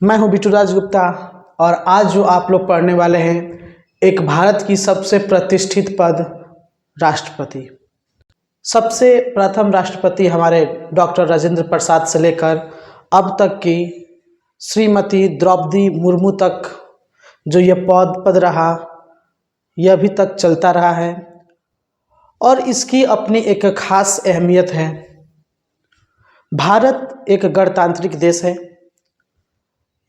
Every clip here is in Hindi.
मैं हूं बिट्टू राज गुप्ता और आज जो आप लोग पढ़ने वाले हैं एक भारत की सबसे प्रतिष्ठित पद राष्ट्रपति। सबसे प्रथम राष्ट्रपति हमारे डॉक्टर राजेंद्र प्रसाद से लेकर अब तक की श्रीमती द्रौपदी मुर्मू तक जो ये पद रहा, यह अभी तक चलता रहा है और इसकी अपनी एक खास अहमियत है। भारत एक गणतांत्रिक देश है।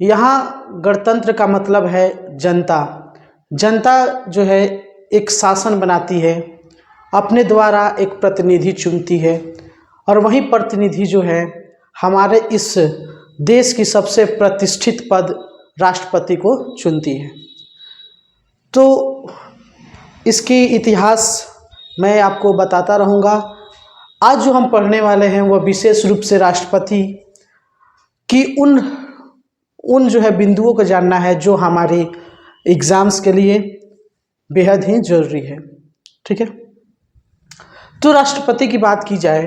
यहाँ गणतंत्र का मतलब है जनता। जनता जो है एक शासन बनाती है, अपने द्वारा एक प्रतिनिधि चुनती है और वही प्रतिनिधि जो है हमारे इस देश की सबसे प्रतिष्ठित पद राष्ट्रपति को चुनती है। तो इसकी इतिहास मैं आपको बताता रहूँगा। आज जो हम पढ़ने वाले हैं वह विशेष रूप से राष्ट्रपति की उन जो है बिंदुओं को जानना है जो हमारी एग्ज़ाम्स के लिए बेहद ही ज़रूरी है। ठीक है, तो राष्ट्रपति की बात की जाए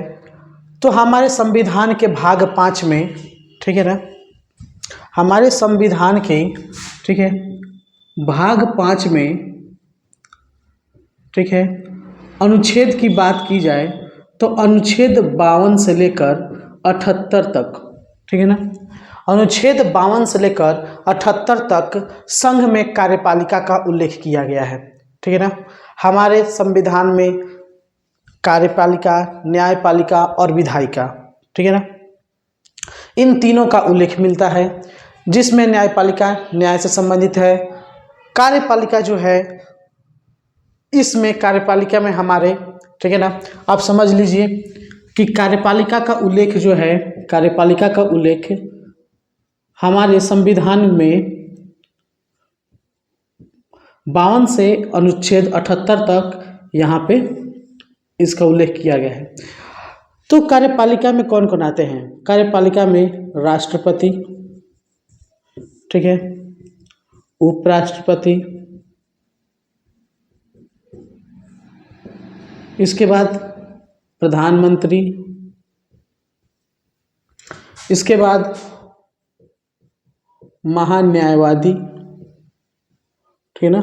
तो हमारे संविधान के भाग 5 में, ठीक है ना, हमारे संविधान के, ठीक है, भाग 5 में, ठीक है, अनुच्छेद की बात की जाए तो अनुच्छेद 52 से लेकर 78 तक, ठीक है ना, अनुच्छेद 52 से लेकर 78 तक संघ में कार्यपालिका का उल्लेख किया गया है। ठीक है ना, हमारे संविधान में कार्यपालिका, न्यायपालिका और विधायिका, ठीक है ना, इन तीनों का उल्लेख मिलता है, जिसमें न्यायपालिका न्याय से संबंधित है। कार्यपालिका जो है इसमें कार्यपालिका में हमारे, ठीक है ना, आप समझ लीजिए कि कार्यपालिका का उल्लेख जो है, कार्यपालिका का उल्लेख हमारे संविधान में 52 से अनुच्छेद 78 तक यहाँ पे इसका उल्लेख किया गया है। तो कार्यपालिका में कौन कौन आते हैं? कार्यपालिका में राष्ट्रपति, ठीक है, उपराष्ट्रपति, इसके बाद प्रधानमंत्री, इसके बाद महान्यायवादी, ठीक है ना।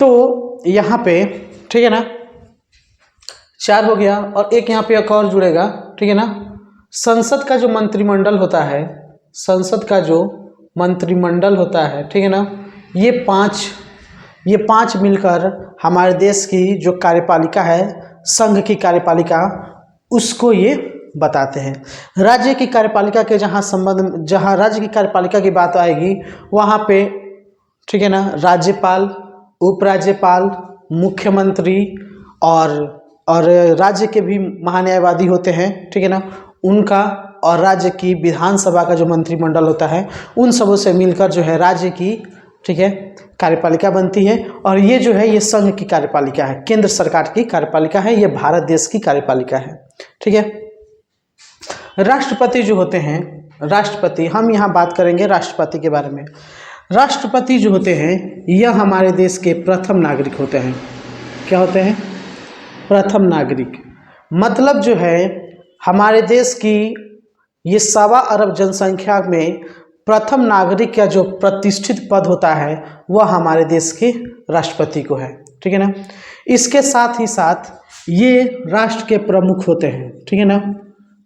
तो यहाँ पे, ठीक है ना, 4 हो गया और एक यहाँ पे एक और जुड़ेगा, ठीक है ना। संसद का जो मंत्रिमंडल होता है, संसद का जो मंत्रिमंडल होता है, ठीक है ना, ये पांच मिलकर हमारे देश की जो कार्यपालिका है, संघ की कार्यपालिका, उसको ये बताते हैं। राज्य की कार्यपालिका के जहाँ राज्य की कार्यपालिका की बात आएगी वहाँ पे, ठीक है ना, राज्यपाल, उपराज्यपाल, मुख्यमंत्री और राज्य के भी महान्यायवादी होते हैं, ठीक है ना, उनका, और राज्य की विधानसभा का जो मंत्रिमंडल होता है, उन सबों से मिलकर जो है राज्य की, ठीक है, कार्यपालिका बनती है। और ये जो है ये संघ की कार्यपालिका है, केंद्र सरकार की कार्यपालिका है, ये भारत देश की कार्यपालिका है। ठीक है, राष्ट्रपति जो होते हैं, राष्ट्रपति, हम यहाँ बात करेंगे राष्ट्रपति के बारे में। राष्ट्रपति जो होते हैं यह हमारे देश के प्रथम नागरिक होते हैं। क्या होते हैं? प्रथम नागरिक। मतलब जो है हमारे देश की ये 1.25 अरब जनसंख्या में प्रथम नागरिक का जो प्रतिष्ठित पद होता है वह हमारे देश के राष्ट्रपति को है। ठीक है ना। इसके साथ ही साथ ये राष्ट्र के प्रमुख होते हैं। ठीक है ना,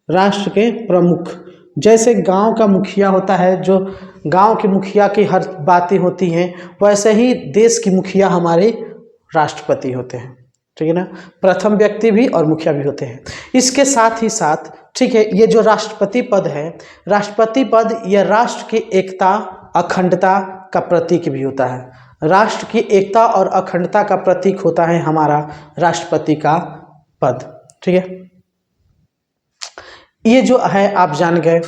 राष्ट्र के प्रमुख, जैसे गांव का मुखिया होता है, जो गांव के मुखिया की हर बातें होती हैं, वैसे ही देश की मुखिया हमारे राष्ट्रपति होते हैं। ठीक है ना, प्रथम व्यक्ति भी और मुखिया भी होते हैं। इसके साथ ही साथ, ठीक है, ये जो राष्ट्रपति पद है, राष्ट्रपति पद यह राष्ट्र की एकता, अखंडता का प्रतीक भी होता है। राष्ट्र की एकता और अखंडता का प्रतीक होता है हमारा राष्ट्रपति का पद। ठीक है, ये जो है आप जान गए।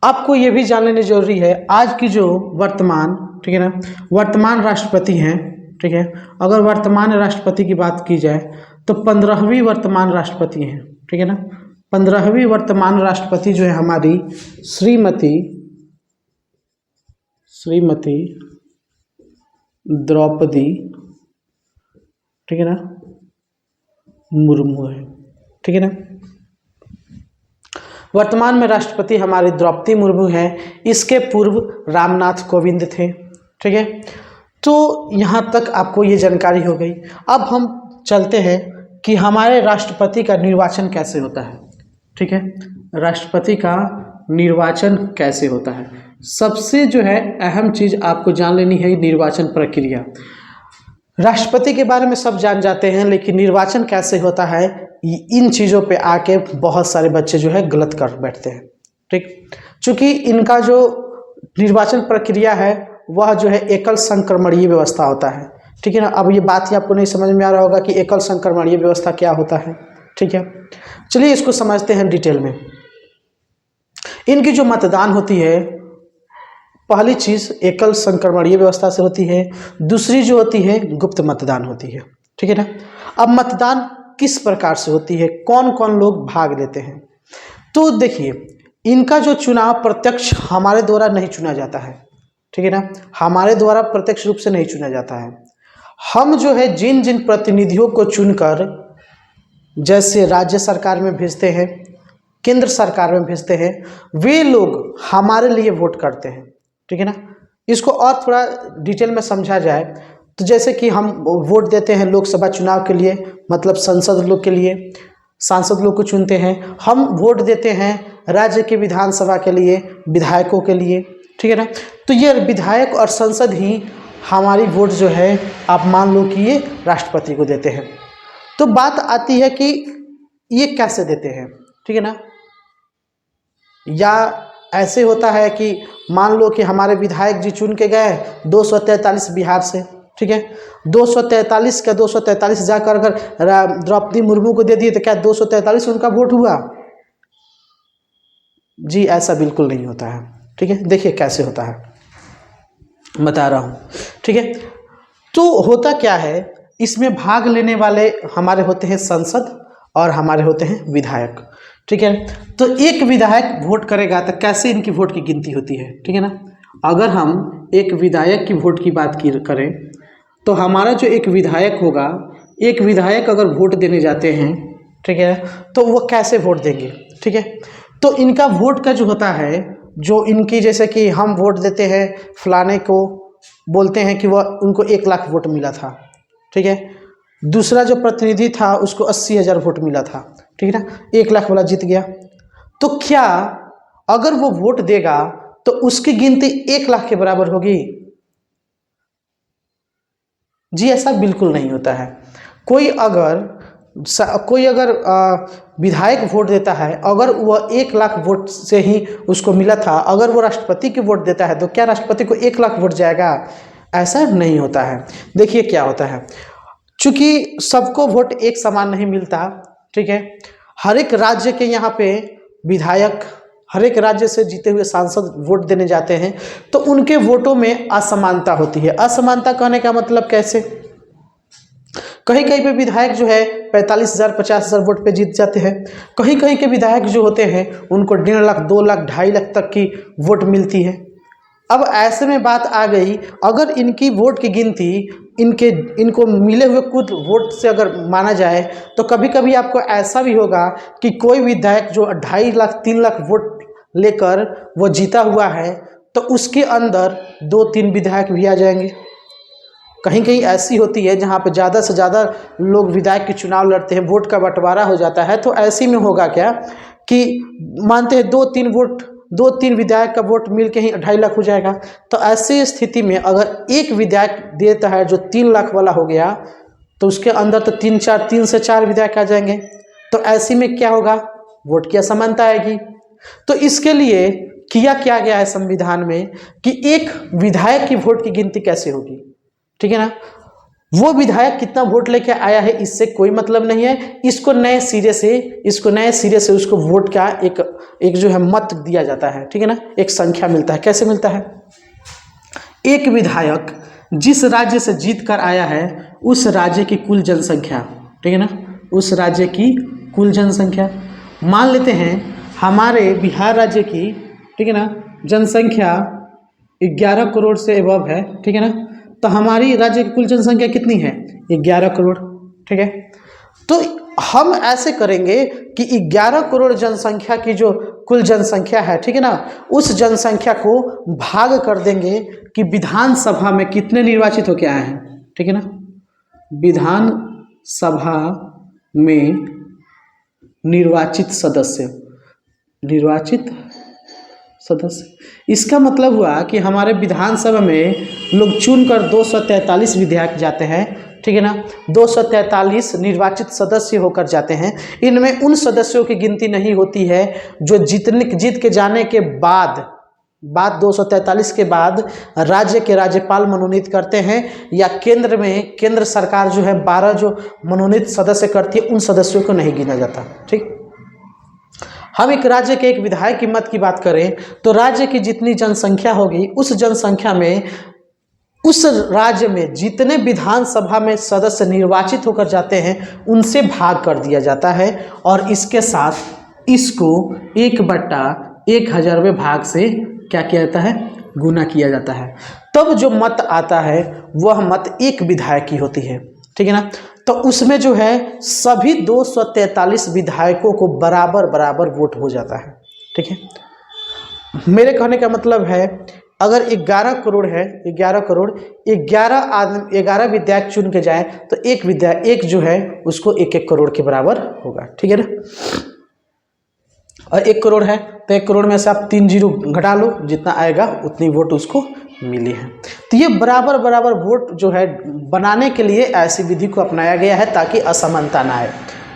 आपको ये भी जान लेना जरूरी है, आज की जो वर्तमान, ठीक है ना, वर्तमान राष्ट्रपति हैं, ठीक है, अगर वर्तमान राष्ट्रपति की बात की जाए तो 15वीं वर्तमान राष्ट्रपति हैं। ठीक है ना, 15वीं वर्तमान राष्ट्रपति जो है हमारी श्रीमती द्रौपदी, ठीक है ना, मुर्मू है। ठीक है ना, वर्तमान में राष्ट्रपति हमारी द्रौपदी मुर्मू हैं, इसके पूर्व रामनाथ कोविंद थे। ठीक है, तो यहाँ तक आपको ये जानकारी हो गई। अब हम चलते हैं कि हमारे राष्ट्रपति का निर्वाचन कैसे होता है। ठीक है, राष्ट्रपति का निर्वाचन कैसे होता है। सबसे जो है अहम चीज़ आपको जान लेनी है निर्वाचन प्रक्रिया। राष्ट्रपति के बारे में सब जान जाते हैं, लेकिन निर्वाचन कैसे होता है इन चीज़ों पे आके बहुत सारे बच्चे जो है गलत कर बैठते हैं। ठीक, चूँकि इनका जो निर्वाचन प्रक्रिया है वह जो है एकल संक्रमणीय व्यवस्था होता है। ठीक है ना, अब ये बात ही आपको नहीं समझ में आ रहा होगा कि एकल संक्रमणीय व्यवस्था क्या होता है। ठीक है, चलिए इसको समझते हैं डिटेल में। इनकी जो मतदान होती है, पहली चीज़ एकल संक्रमणीय व्यवस्था से होती है, दूसरी जो होती है गुप्त मतदान होती है। ठीक है ना, अब मतदान किस प्रकार से होती है, कौन कौन लोग भाग लेते हैं, तो देखिए इनका जो चुनाव प्रत्यक्ष हमारे द्वारा नहीं चुना जाता है। ठीक है ना, हमारे द्वारा प्रत्यक्ष रूप से नहीं चुना जाता है। हम जो है जिन जिन प्रतिनिधियों को चुनकर जैसे राज्य सरकार में भेजते हैं, केंद्र सरकार में भेजते हैं, वे लोग हमारे लिए वोट करते हैं। ठीक है ना, इसको और थोड़ा डिटेल में समझा जाए तो जैसे कि हम वोट देते हैं लोकसभा चुनाव के लिए, मतलब संसद लोग के लिए, सांसद लोग को चुनते हैं। हम वोट देते हैं राज्य के विधानसभा के लिए, विधायकों के लिए। ठीक है ना, तो ये विधायक और संसद ही हमारी वोट जो है आप मान लो कि ये राष्ट्रपति को देते हैं। तो बात आती है कि ये कैसे देते हैं। ठीक है ना, या ऐसे होता है कि मान लो कि हमारे विधायक जी चुन के गए 243 बिहार से। ठीक है, 243 का 243 जाकर अगर द्रौपदी मुर्मू को दे दिए तो क्या 243 उनका वोट हुआ? जी ऐसा बिल्कुल नहीं होता है। ठीक है, देखिए कैसे होता है, बता रहा हूँ। ठीक है, तो होता क्या है, इसमें भाग लेने वाले हमारे होते हैं संसद और हमारे होते हैं विधायक। ठीक है, तो एक विधायक वोट करेगा तो कैसे इनकी वोट की गिनती होती है। ठीक है ना, अगर हम एक विधायक की वोट की बात करें तो हमारा जो एक विधायक होगा, एक विधायक अगर वोट देने जाते हैं, ठीक है, तो वो कैसे वोट देंगे। ठीक है, तो इनका वोट का जो होता है, जो इनकी जैसे कि हम वोट देते हैं फलाने को, बोलते हैं कि वह उनको 1 लाख वोट मिला था। ठीक है, दूसरा जो प्रतिनिधि था उसको 80,000 वोट मिला था। ठीक है ना, 1 लाख वाला जीत गया। तो क्या अगर वो वोट देगा तो उसकी गिनती 1 लाख के बराबर होगी? जी ऐसा बिल्कुल नहीं होता है। कोई अगर विधायक वोट देता है, अगर वह 1 लाख वोट से ही उसको मिला था, अगर वो राष्ट्रपति की वोट देता है तो क्या राष्ट्रपति को 1 लाख वोट जाएगा? ऐसा नहीं होता है। देखिए क्या होता है, चूंकि सबको वोट एक समान नहीं मिलता। ठीक है, हर एक राज्य के यहाँ पे विधायक, हर एक राज्य से जीते हुए सांसद वोट देने जाते हैं, तो उनके वोटों में असमानता होती है। असमानता कहने का मतलब कैसे, कहीं कहीं पे विधायक जो है 45,000 50,000 वोट पे जीत जाते हैं, कहीं कहीं के विधायक जो होते हैं उनको 1.5 लाख 2 लाख 2.5 लाख तक की वोट मिलती है। अब ऐसे में बात आ गई, अगर इनकी वोट की गिनती इनको मिले हुए कुछ वोट से अगर माना जाए तो कभी कभी आपको ऐसा भी होगा कि कोई विधायक जो 2.5 लाख 3 लाख वोट लेकर वो जीता हुआ है तो उसके अंदर 2-3 विधायक भी आ जाएंगे। कहीं कहीं ऐसी होती है जहाँ पे ज़्यादा से ज़्यादा लोग विधायक के चुनाव लड़ते हैं, वोट का बंटवारा हो जाता है। तो ऐसे में होगा क्या कि मानते हैं 2-3 विधायक का वोट मिल के ही 2.5 लाख हो जाएगा। तो ऐसी स्थिति में अगर एक विधायक देता है जो 3 लाख वाला हो गया, तो उसके अंदर तो 3 से 4 विधायक आ जाएंगे। तो ऐसे में क्या होगा, वोट की असमानता आएगी। तो इसके लिए किया क्या गया है संविधान में कि एक विधायक की वोट की गिनती कैसे होगी। ठीक है ना, वो विधायक कितना वोट लेके आया है इससे कोई मतलब नहीं है। इसको नए सिरे से उसको वोट का एक जो है मत दिया जाता है। ठीक है ना, एक संख्या मिलता है। कैसे मिलता है, एक विधायक जिस राज्य से जीत कर आया है उस राज्य की कुल जनसंख्या, ठीक है ना, उस राज्य की कुल जनसंख्या, मान लेते हैं हमारे बिहार राज्य की, ठीक है ना, जनसंख्या 11 करोड़ से एबव है। ठीक है ना, तो हमारी राज्य की कुल जनसंख्या कितनी है, 11 करोड़। ठीक है, तो हम ऐसे करेंगे कि 11 करोड़ जनसंख्या की जो कुल जनसंख्या है, ठीक है ना, उस जनसंख्या को भाग कर देंगे कि विधानसभा में कितने निर्वाचित होकर आए हैं, ठीक है ना, विधानसभा में निर्वाचित सदस्य। इसका मतलब हुआ कि हमारे विधानसभा में लोग चुनकर 243 विधायक जाते हैं, ठीक है ना, 243 निर्वाचित सदस्य होकर जाते हैं। इनमें उन सदस्यों की गिनती नहीं होती है जो जीत के जाने के बाद 243 के बाद राज्य के राज्यपाल मनोनीत करते हैं, या केंद्र सरकार जो है 12 जो मनोनीत सदस्य करती है, उन सदस्यों को नहीं गिना जाता। ठीक, हम एक राज्य के एक विधायक की मत की बात करें तो राज्य की जितनी जनसंख्या होगी उस जनसंख्या में उस राज्य में जितने विधानसभा में सदस्य निर्वाचित होकर जाते हैं उनसे भाग कर दिया जाता है, और इसके साथ इसको 1/1000वें भाग से क्या किया जाता है, गुना किया जाता है। तब जो मत आता है वह मत एक विधायक की होती है, ठीक है ना। तो उसमें जो है सभी 243 विधायकों को बराबर वोट हो जाता है, ठीक है। मेरे कहने का मतलब है अगर 11 करोड़ है, 11 विधायक चुन के जाए तो एक जो है उसको 1 करोड़ के बराबर होगा, ठीक है ना। और 1 करोड़ है तो 1 करोड़ में से आप 3 जीरो घटा लो, जितना आएगा उतनी वोट उसको मिली है। तो ये बराबर वोट जो है बनाने के लिए ऐसी विधि को अपनाया गया है ताकि असमानता ना आए।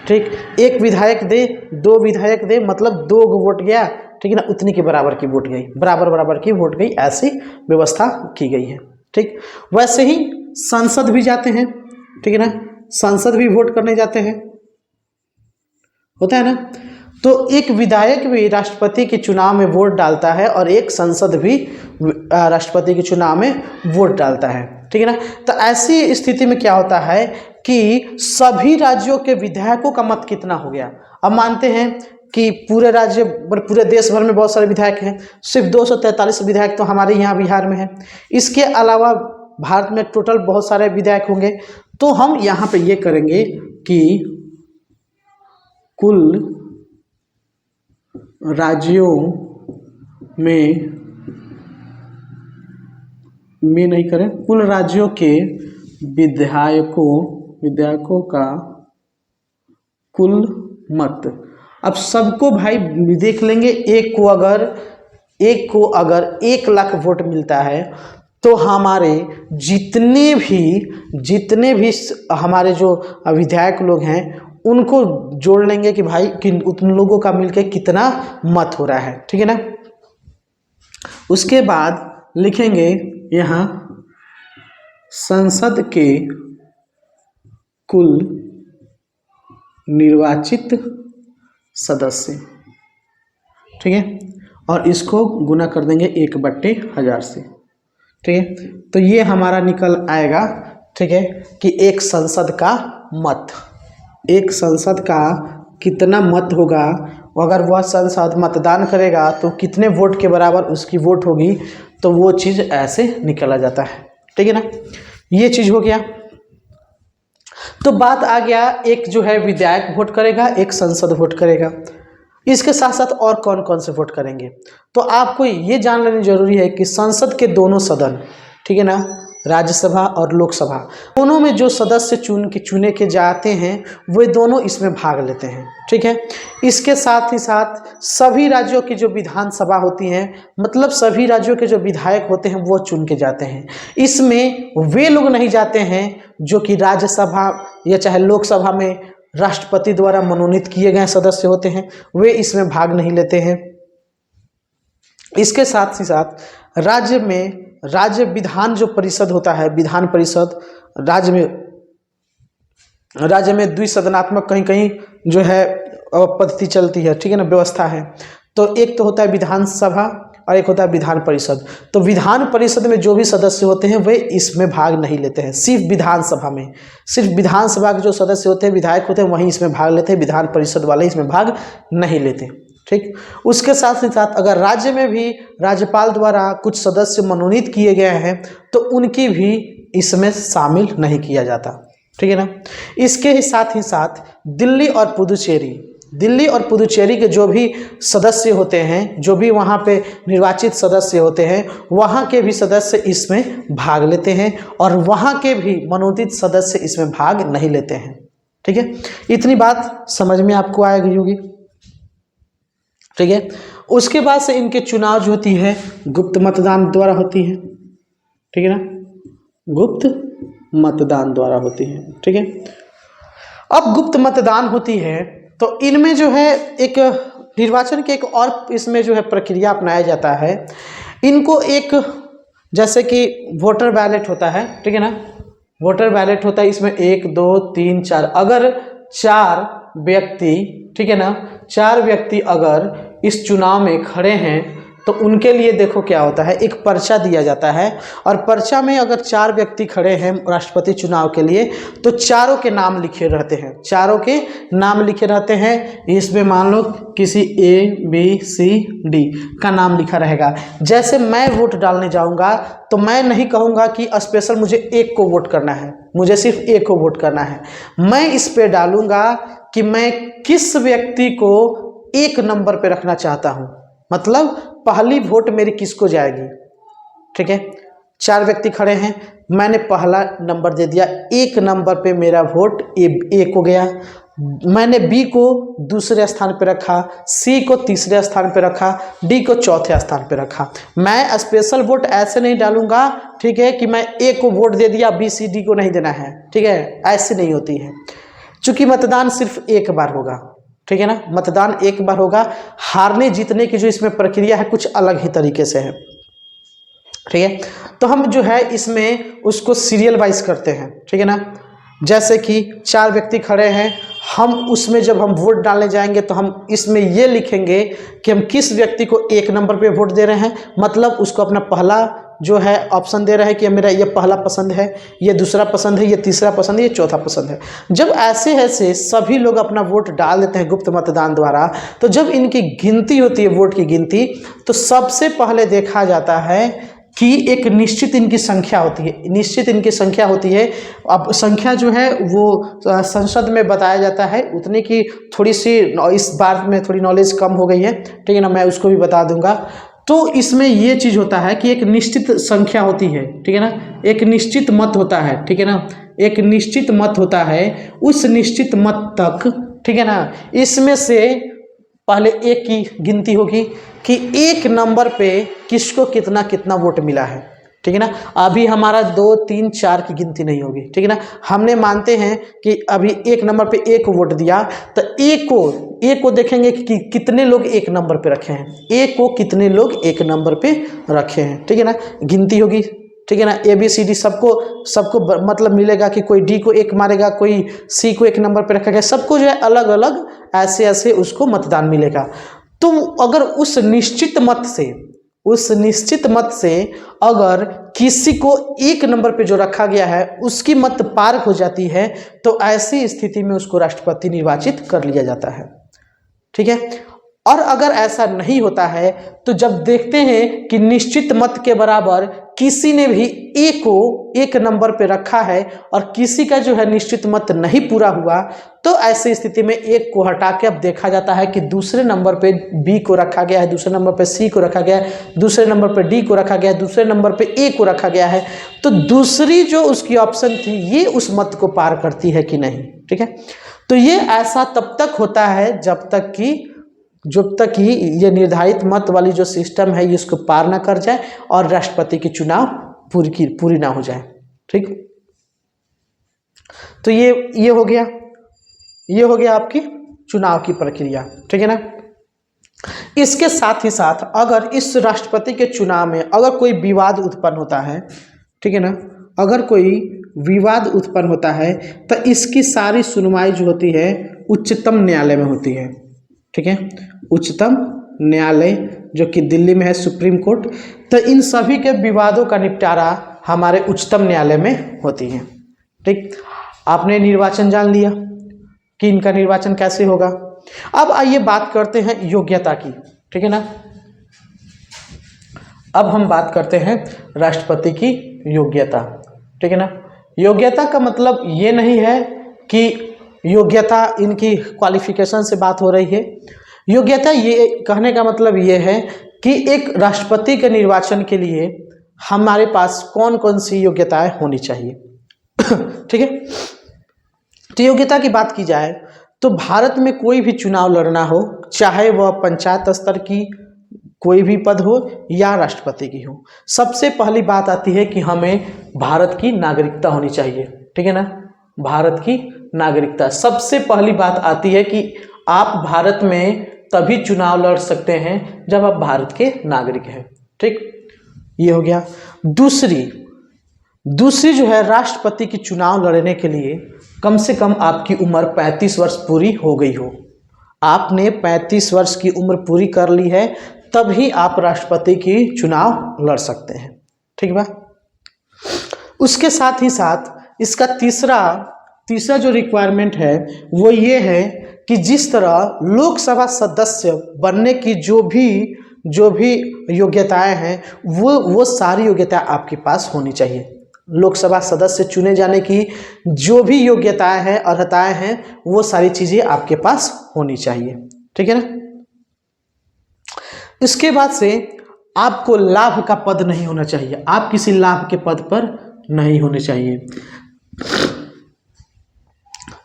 ठीक, 1 विधायक दे 2 विधायक दे मतलब 2 वोट गया, ठीक है ना, उतनी के बराबर की वोट गई, बराबर की वोट गई, ऐसी व्यवस्था की गई है। ठीक, वैसे ही संसद भी जाते हैं, ठीक है ना, संसद भी वोट करने जाते हैं, होता है ना। तो एक विधायक भी राष्ट्रपति के चुनाव में वोट डालता है और एक संसद भी राष्ट्रपति के चुनाव में वोट डालता है, ठीक है ना। तो ऐसी स्थिति में क्या होता है कि सभी राज्यों के विधायकों का मत कितना हो गया। अब मानते हैं कि पूरे देश भर में बहुत सारे विधायक हैं, सिर्फ 243 विधायक तो हमारे यहाँ बिहार में है, इसके अलावा भारत में टोटल बहुत सारे विधायक होंगे। तो हम यहाँ पे ये करेंगे कि कुल राज्यों में नहीं करें, कुल राज्यों के विधायकों का कुल मत। अब सबको भाई देख लेंगे, एक को अगर 1 लाख वोट मिलता है तो हमारे जितने भी हमारे जो विधायक लोग हैं उनको जोड़ लेंगे कि भाई उन लोगों का मिलके कितना मत हो रहा है, ठीक है ना। उसके बाद लिखेंगे यहाँ संसद के कुल निर्वाचित सदस्य, ठीक है, और इसको गुना कर देंगे 1/1000 से, ठीक है। तो ये हमारा निकल आएगा, ठीक है, कि एक संसद का कितना मत होगा, अगर वह संसद मतदान करेगा तो कितने वोट के बराबर उसकी वोट होगी, तो वो चीज़ ऐसे निकला जाता है, ठीक है ना। ये चीज़ हो गया। तो बात आ गया, एक जो है विधायक वोट करेगा, एक संसद वोट करेगा, इसके साथ साथ और कौन कौन से वोट करेंगे। तो आपको ये जान लेनी जरूरी है कि संसद के दोनों सदन, ठीक है ना, राज्यसभा और लोकसभा, दोनों में जो सदस्य चुने के जाते हैं वे दोनों इसमें भाग लेते हैं, ठीक है। इसके साथ ही साथ सभी राज्यों की जो विधानसभा होती हैं, मतलब सभी राज्यों के जो विधायक होते हैं वो चुन के जाते हैं। इसमें वे लोग नहीं जाते हैं जो कि राज्यसभा या चाहे लोकसभा में राष्ट्रपति द्वारा मनोनीत किए गए सदस्य होते हैं, वे इसमें भाग नहीं लेते हैं। इसके साथ ही साथ राज्य विधान जो परिषद होता है, विधान परिषद राज्य में द्विसदनात्मक कहीं जो है पद्धति चलती है, ठीक है ना, व्यवस्था है। तो एक तो होता है विधानसभा और एक होता है विधान परिषद। तो विधान परिषद में जो भी सदस्य होते हैं वे इसमें भाग नहीं लेते हैं, सिर्फ विधानसभा के जो सदस्य होते हैं, विधायक होते हैं, वहीं इसमें भाग लेते हैं, विधान परिषद वाले इसमें भाग नहीं लेते, ठीक। उसके साथ ही साथ अगर राज्य में भी राज्यपाल द्वारा कुछ सदस्य मनोनीत किए गए हैं तो उनकी भी इसमें शामिल नहीं किया जाता, ठीक है ना। इसके ही साथ दिल्ली और पुदुचेरी के जो भी सदस्य होते हैं, जो भी वहाँ पे निर्वाचित सदस्य होते हैं, वहाँ के भी सदस्य इसमें भाग लेते हैं और वहाँ के भी मनोनीत सदस्य इसमें भाग नहीं लेते हैं। ठीक है, इतनी बात समझ में आपको आ गई होगी। ठीक है, उसके बाद से इनके चुनाव जो होती है गुप्त मतदान द्वारा होती है। ठीक है ना, गुप्त मतदान द्वारा होती है। ठीक है, अब गुप्त मतदान होती है तो इनमें जो है एक निर्वाचन के एक और इसमें जो है प्रक्रिया अपनाया जाता है। इनको एक जैसे कि वोटर बैलेट होता है, ठीक है ना, वोटर बैलेट होता है, इसमें 1 2 3 4, अगर 4 व्यक्ति, ठीक है ना, 4 व्यक्ति अगर इस चुनाव में खड़े हैं तो उनके लिए देखो क्या होता है, एक पर्चा दिया जाता है और पर्चा में अगर 4 व्यक्ति खड़े हैं राष्ट्रपति चुनाव के लिए तो चारों के नाम लिखे रहते हैं, चारों के नाम लिखे रहते हैं। इसमें मान लो किसी A B C D का नाम लिखा रहेगा। जैसे मैं वोट डालने जाऊंगा तो मैं नहीं कहूँगा कि स्पेशल मुझे एक को वोट करना है, मुझे सिर्फ एक को वोट करना है। मैं इस पे डालूंगा कि मैं किस व्यक्ति को 1 नंबर पे रखना चाहता हूँ, मतलब पहली वोट मेरी किसको जाएगी। ठीक है, 4 व्यक्ति खड़े हैं, मैंने पहला नंबर दे दिया, 1 नंबर पे मेरा वोट ए को गया। मैंने बी को दूसरे स्थान पे रखा, सी को तीसरे स्थान पे रखा, डी को चौथे स्थान पे रखा। मैं स्पेशल वोट ऐसे नहीं डालूंगा, ठीक है, कि मैं ए को वोट दे दिया, बी सी डी को नहीं देना है। ठीक है, ऐसे नहीं होती है, चूंकि मतदान सिर्फ एक बार होगा। ठीक है ना, मतदान एक बार होगा। हारने जीतने की जो इसमें प्रक्रिया है कुछ अलग ही तरीके से है। ठीक है, तो हम जो है इसमें उसको सीरियल वाइज करते हैं। ठीक है ना, जैसे कि 4 व्यक्ति खड़े हैं, हम उसमें जब हम वोट डालने जाएंगे तो हम इसमें ये लिखेंगे कि हम किस व्यक्ति को 1 नंबर पे वोट दे रहे हैं, मतलब उसको अपना पहला जो है ऑप्शन दे रहे हैं कि मेरा ये पहला पसंद है, ये दूसरा पसंद है, ये तीसरा पसंद है, ये चौथा पसंद है। जब ऐसे सभी लोग अपना वोट डाल देते हैं गुप्त मतदान द्वारा, तो जब इनकी गिनती होती है, वोट की गिनती, तो सबसे पहले देखा जाता है कि एक निश्चित इनकी संख्या होती है, निश्चित इनकी संख्या होती है। अब संख्या जो है वो संसद में बताया जाता है, उतने की थोड़ी सी इस बार में थोड़ी नॉलेज कम हो गई है। ठीक है ना, मैं उसको भी बता दूंगा। तो इसमें ये चीज़ होता है कि एक निश्चित संख्या होती है। ठीक है ना, एक निश्चित मत होता है। ठीक है ना, एक निश्चित मत होता है, उस निश्चित मत तक, ठीक है ना, इसमें से पहले एक की गिनती होगी कि 1 नंबर पे किसको कितना कितना वोट मिला है। ठीक है ना, अभी हमारा 2 3 4 की गिनती नहीं होगी। ठीक है ना, हमने मानते हैं कि अभी 1 नंबर पे 1 को वोट दिया, तो एक को देखेंगे कि कितने लोग 1 नंबर पे रखे हैं, एक को कितने लोग 1 नंबर पे रखे हैं। ठीक है ना, गिनती होगी। ठीक है ना, ABCD सबको मतलब मिलेगा कि कोई D को 1 मारेगा, कोई C को 1 नंबर पे रखा गया, सबको जो है अलग अलग ऐसे उसको मतदान मिलेगा। तो अगर उस निश्चित मत से अगर किसी को 1 नंबर पे जो रखा गया है उसकी मत पार हो जाती है, तो ऐसी स्थिति में उसको राष्ट्रपति निर्वाचित कर लिया जाता है। ठीक है, और अगर ऐसा नहीं होता है तो जब देखते हैं कि निश्चित मत के बराबर किसी ने भी ए को 1 नंबर पे रखा है और किसी का जो है निश्चित मत नहीं पूरा हुआ, तो ऐसी स्थिति में 1 को हटा के अब देखा जाता है कि दूसरे नंबर पे बी को रखा गया है, दूसरे नंबर पे सी को रखा गया है, दूसरे नंबर पे डी को रखा गया है, दूसरे नंबर पे ए को रखा गया है। तो दूसरी जो उसकी ऑप्शन थी ये उस मत को पार करती है कि नहीं। ठीक है, तो ये ऐसा तब तक होता है जब तक कि ये निर्धारित मत वाली जो सिस्टम है ये इसको पार ना कर जाए और राष्ट्रपति की चुनाव पूरी ना हो जाए। ठीक, तो ये हो गया आपकी चुनाव की प्रक्रिया। ठीक है ना, इसके साथ ही साथ अगर इस राष्ट्रपति के चुनाव में अगर कोई विवाद उत्पन्न होता है, ठीक है ना, अगर कोई विवाद उत्पन्न होता है तो इसकी सारी सुनवाई जो होती है उच्चतम न्यायालय में होती है। ठीक है, उच्चतम न्यायालय जो कि दिल्ली में है, सुप्रीम कोर्ट। तो इन सभी के विवादों का निपटारा हमारे उच्चतम न्यायालय में होती है। ठीक, आपने निर्वाचन जान लिया कि इनका निर्वाचन कैसे होगा। अब आइए बात करते हैं योग्यता की। ठीक है ना, अब हम बात करते हैं राष्ट्रपति की योग्यता। ठीक है ना, योग्यता का मतलब ये नहीं है कि योग्यता इनकी क्वालिफिकेशन से बात हो रही है। योग्यता ये कहने का मतलब ये है कि एक राष्ट्रपति के निर्वाचन के लिए हमारे पास कौन कौन सी योग्यताएं होनी चाहिए। ठीक है, तो योग्यता की बात की जाए तो भारत में कोई भी चुनाव लड़ना हो, चाहे वह पंचायत स्तर की कोई भी पद हो या राष्ट्रपति की हो, सबसे पहली बात आती है कि हमें भारत की नागरिकता होनी चाहिए। ठीक है ना, भारत की नागरिकता सबसे पहली बात आती है कि आप भारत में तभी चुनाव लड़ सकते हैं जब आप भारत के नागरिक हैं। ठीक, ये हो गया। दूसरी जो है, राष्ट्रपति की चुनाव लड़ने के लिए कम से कम आपकी उम्र 35 वर्ष पूरी हो गई हो। आपने 35 वर्ष की उम्र पूरी कर ली है तभी आप राष्ट्रपति की चुनाव लड़ सकते हैं। ठीक बा। उसके साथ ही साथ इसका तीसरा जो रिक्वायरमेंट है वो ये है कि जिस तरह लोकसभा सदस्य बनने की जो भी योग्यताएं हैं वो सारी योग्यताएं आपके पास होनी चाहिए। लोकसभा सदस्य चुने जाने की जो भी योग्यताएं हैं, अर्हताएं हैं, वो सारी चीजें आपके पास होनी चाहिए। ठीक है ना। इसके बाद से आपको लाभ का पद नहीं होना चाहिए, आप किसी लाभ के पद पर नहीं होने चाहिए।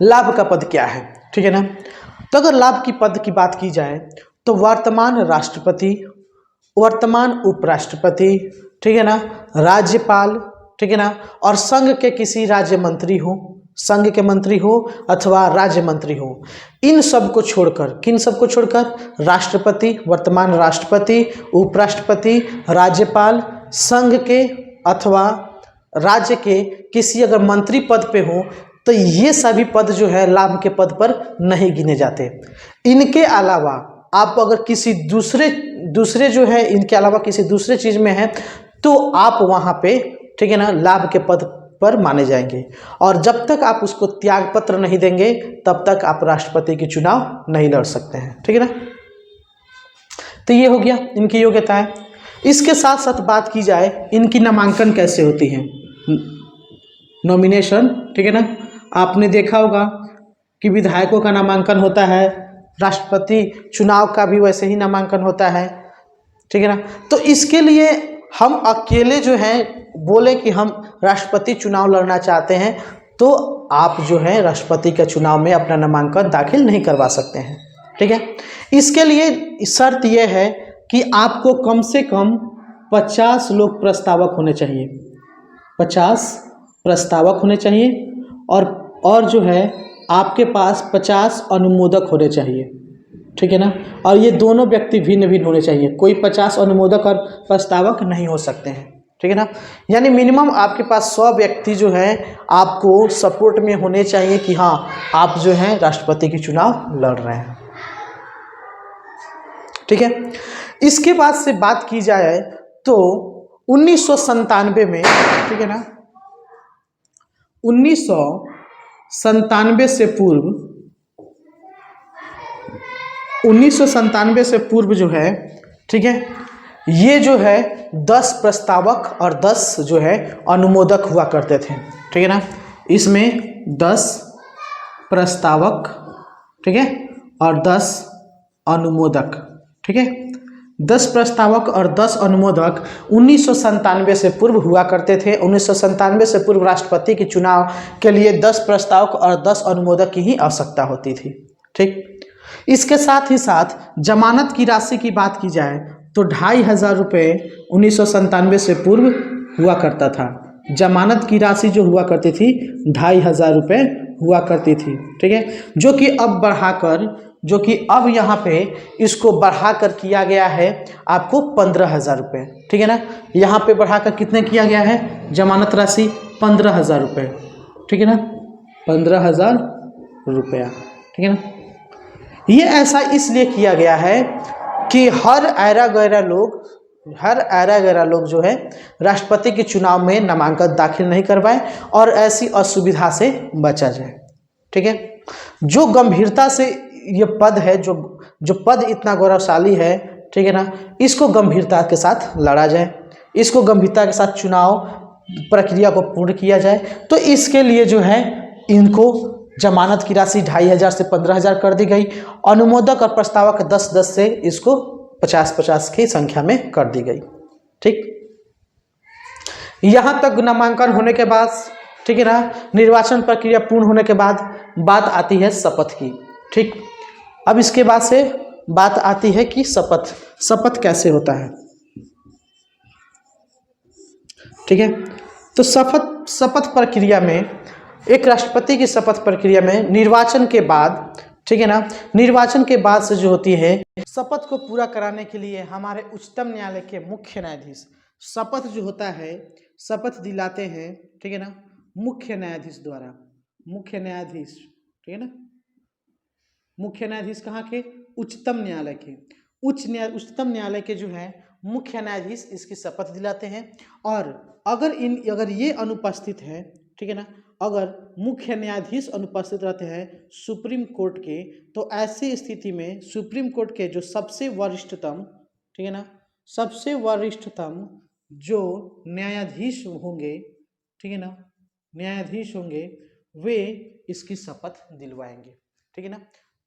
लाभ का पद क्या है, ठीक है ना। तो अगर लाभ की पद की बात की जाए तो वर्तमान राष्ट्रपति, वर्तमान उपराष्ट्रपति, ठीक है ना, राज्यपाल, ठीक है ना, और संघ के किसी राज्य मंत्री हो, संघ के मंत्री हो अथवा राज्य मंत्री हो, इन सब को छोड़कर, किन सब को छोड़कर, राष्ट्रपति, वर्तमान राष्ट्रपति, उपराष्ट्रपति, राज्यपाल, संघ के अथवा राज्य के किसी अगर मंत्री पद पे हो तो ये सभी पद जो है लाभ के पद पर नहीं गिने जाते। इनके अलावा आप अगर किसी दूसरे जो है, इनके अलावा किसी दूसरे चीज में है तो आप वहां पे, ठीक है ना, लाभ के पद पर माने जाएंगे। और जब तक आप उसको त्याग पत्र नहीं देंगे तब तक आप राष्ट्रपति की चुनाव नहीं लड़ सकते हैं। ठीक है ना। तो ये हो गया इनकी योग्यताएं। इसके साथ साथ बात की जाए इनकी नामांकन कैसे होती है, नॉमिनेशन, ठीक है ना। आपने देखा होगा कि विधायकों का नामांकन होता है, राष्ट्रपति चुनाव का भी वैसे ही नामांकन होता है। ठीक है ना। तो इसके लिए हम अकेले जो है बोले कि हम राष्ट्रपति चुनाव लड़ना चाहते हैं तो आप जो है राष्ट्रपति के चुनाव में अपना नामांकन दाखिल नहीं करवा सकते हैं। ठीक है। इसके लिए शर्त यह है कि आपको कम से कम 50 लोग प्रस्तावक होने चाहिए, 50 प्रस्तावक होने चाहिए और जो है आपके पास 50 अनुमोदक होने चाहिए। ठीक है ना। और ये दोनों व्यक्ति भिन्न भिन्न होने चाहिए, कोई 50 अनुमोदक और प्रस्तावक नहीं हो सकते हैं। ठीक है ना। यानी मिनिमम आपके पास 100 व्यक्ति जो है आपको सपोर्ट में होने चाहिए कि हाँ आप जो है राष्ट्रपति की चुनाव लड़ रहे हैं। ठीक है। इसके बाद से बात की जाए तो 1997 में, ठीक है ना, 1997 से पूर्व जो है, ठीक है, ये जो है 10 प्रस्तावक और 10 जो है अनुमोदक हुआ करते थे। ठीक है ना। इसमें 10 प्रस्तावक, ठीक है, और 10 अनुमोदक। ठीक है। 10 प्रस्तावक और 10 अनुमोदक 1997 से पूर्व हुआ करते थे। 1997 से पूर्व राष्ट्रपति के चुनाव के लिए 10 प्रस्तावक और 10 अनुमोदक की ही आवश्यकता होती थी। ठीक। इसके साथ ही साथ जमानत की राशि की बात की जाए तो 2500 रुपये 1997 से पूर्व हुआ करता था। जमानत की राशि जो हुआ करती थी 2500 रुपये हुआ करती थी। ठीक है। जो कि अब यहाँ पे इसको बढ़ाकर किया गया है आपको 15,000 रुपये। ठीक है ना। यहाँ पे बढ़ाकर कितने किया गया है, जमानत राशि 15,000 रुपये। ठीक है ना, 15,000 रुपया। ठीक है ना। ये ऐसा इसलिए किया गया है कि हर ऐरा गैरा लोग जो है राष्ट्रपति के चुनाव में नामांकन दाखिल नहीं करवाए और ऐसी असुविधा से बचा जाए। ठीक है। जो गंभीरता से ये पद है, जो पद इतना गौरवशाली है, ठीक है ना, इसको गंभीरता के साथ लड़ा जाए, इसको गंभीरता के साथ चुनाव प्रक्रिया को पूर्ण किया जाए। तो इसके लिए जो है इनको जमानत की राशि 2500 से 15,000 कर दी गई। अनुमोदक और प्रस्तावक 10-10 से इसको 50-50 की संख्या में कर दी गई। ठीक, यहाँ तक नामांकन होने के बाद, ठीक है ना, निर्वाचन प्रक्रिया पूर्ण होने के बाद बात आती है शपथ की। ठीक, अब इसके बाद से बात आती है कि शपथ कैसे होता है। ठीक है, तो शपथ प्रक्रिया में, एक राष्ट्रपति की शपथ प्रक्रिया में निर्वाचन के बाद, ठीक है ना, निर्वाचन के बाद से जो होती है, शपथ को पूरा कराने के लिए हमारे उच्चतम न्यायालय के मुख्य न्यायाधीश शपथ जो होता है, शपथ दिलाते हैं, ठीक है ना, मुख्य न्यायाधीश द्वारा। मुख्य न्यायाधीश, ठीक है ना, मुख्य न्यायाधीश कहाँ के? उच्चतम न्यायालय के। उच्चतम न्यायालय के जो है मुख्य न्यायाधीश इसकी शपथ दिलाते हैं। और अगर ये अनुपस्थित है, ठीक है ना, अगर मुख्य न्यायाधीश अनुपस्थित रहते हैं सुप्रीम कोर्ट के, तो ऐसी स्थिति में सुप्रीम कोर्ट के जो सबसे वरिष्ठतम, ठीक है ना, सबसे वरिष्ठतम जो न्यायाधीश होंगे, ठीक है ना, न्यायाधीश होंगे, वे इसकी शपथ दिलवाएंगे। ठीक है ना,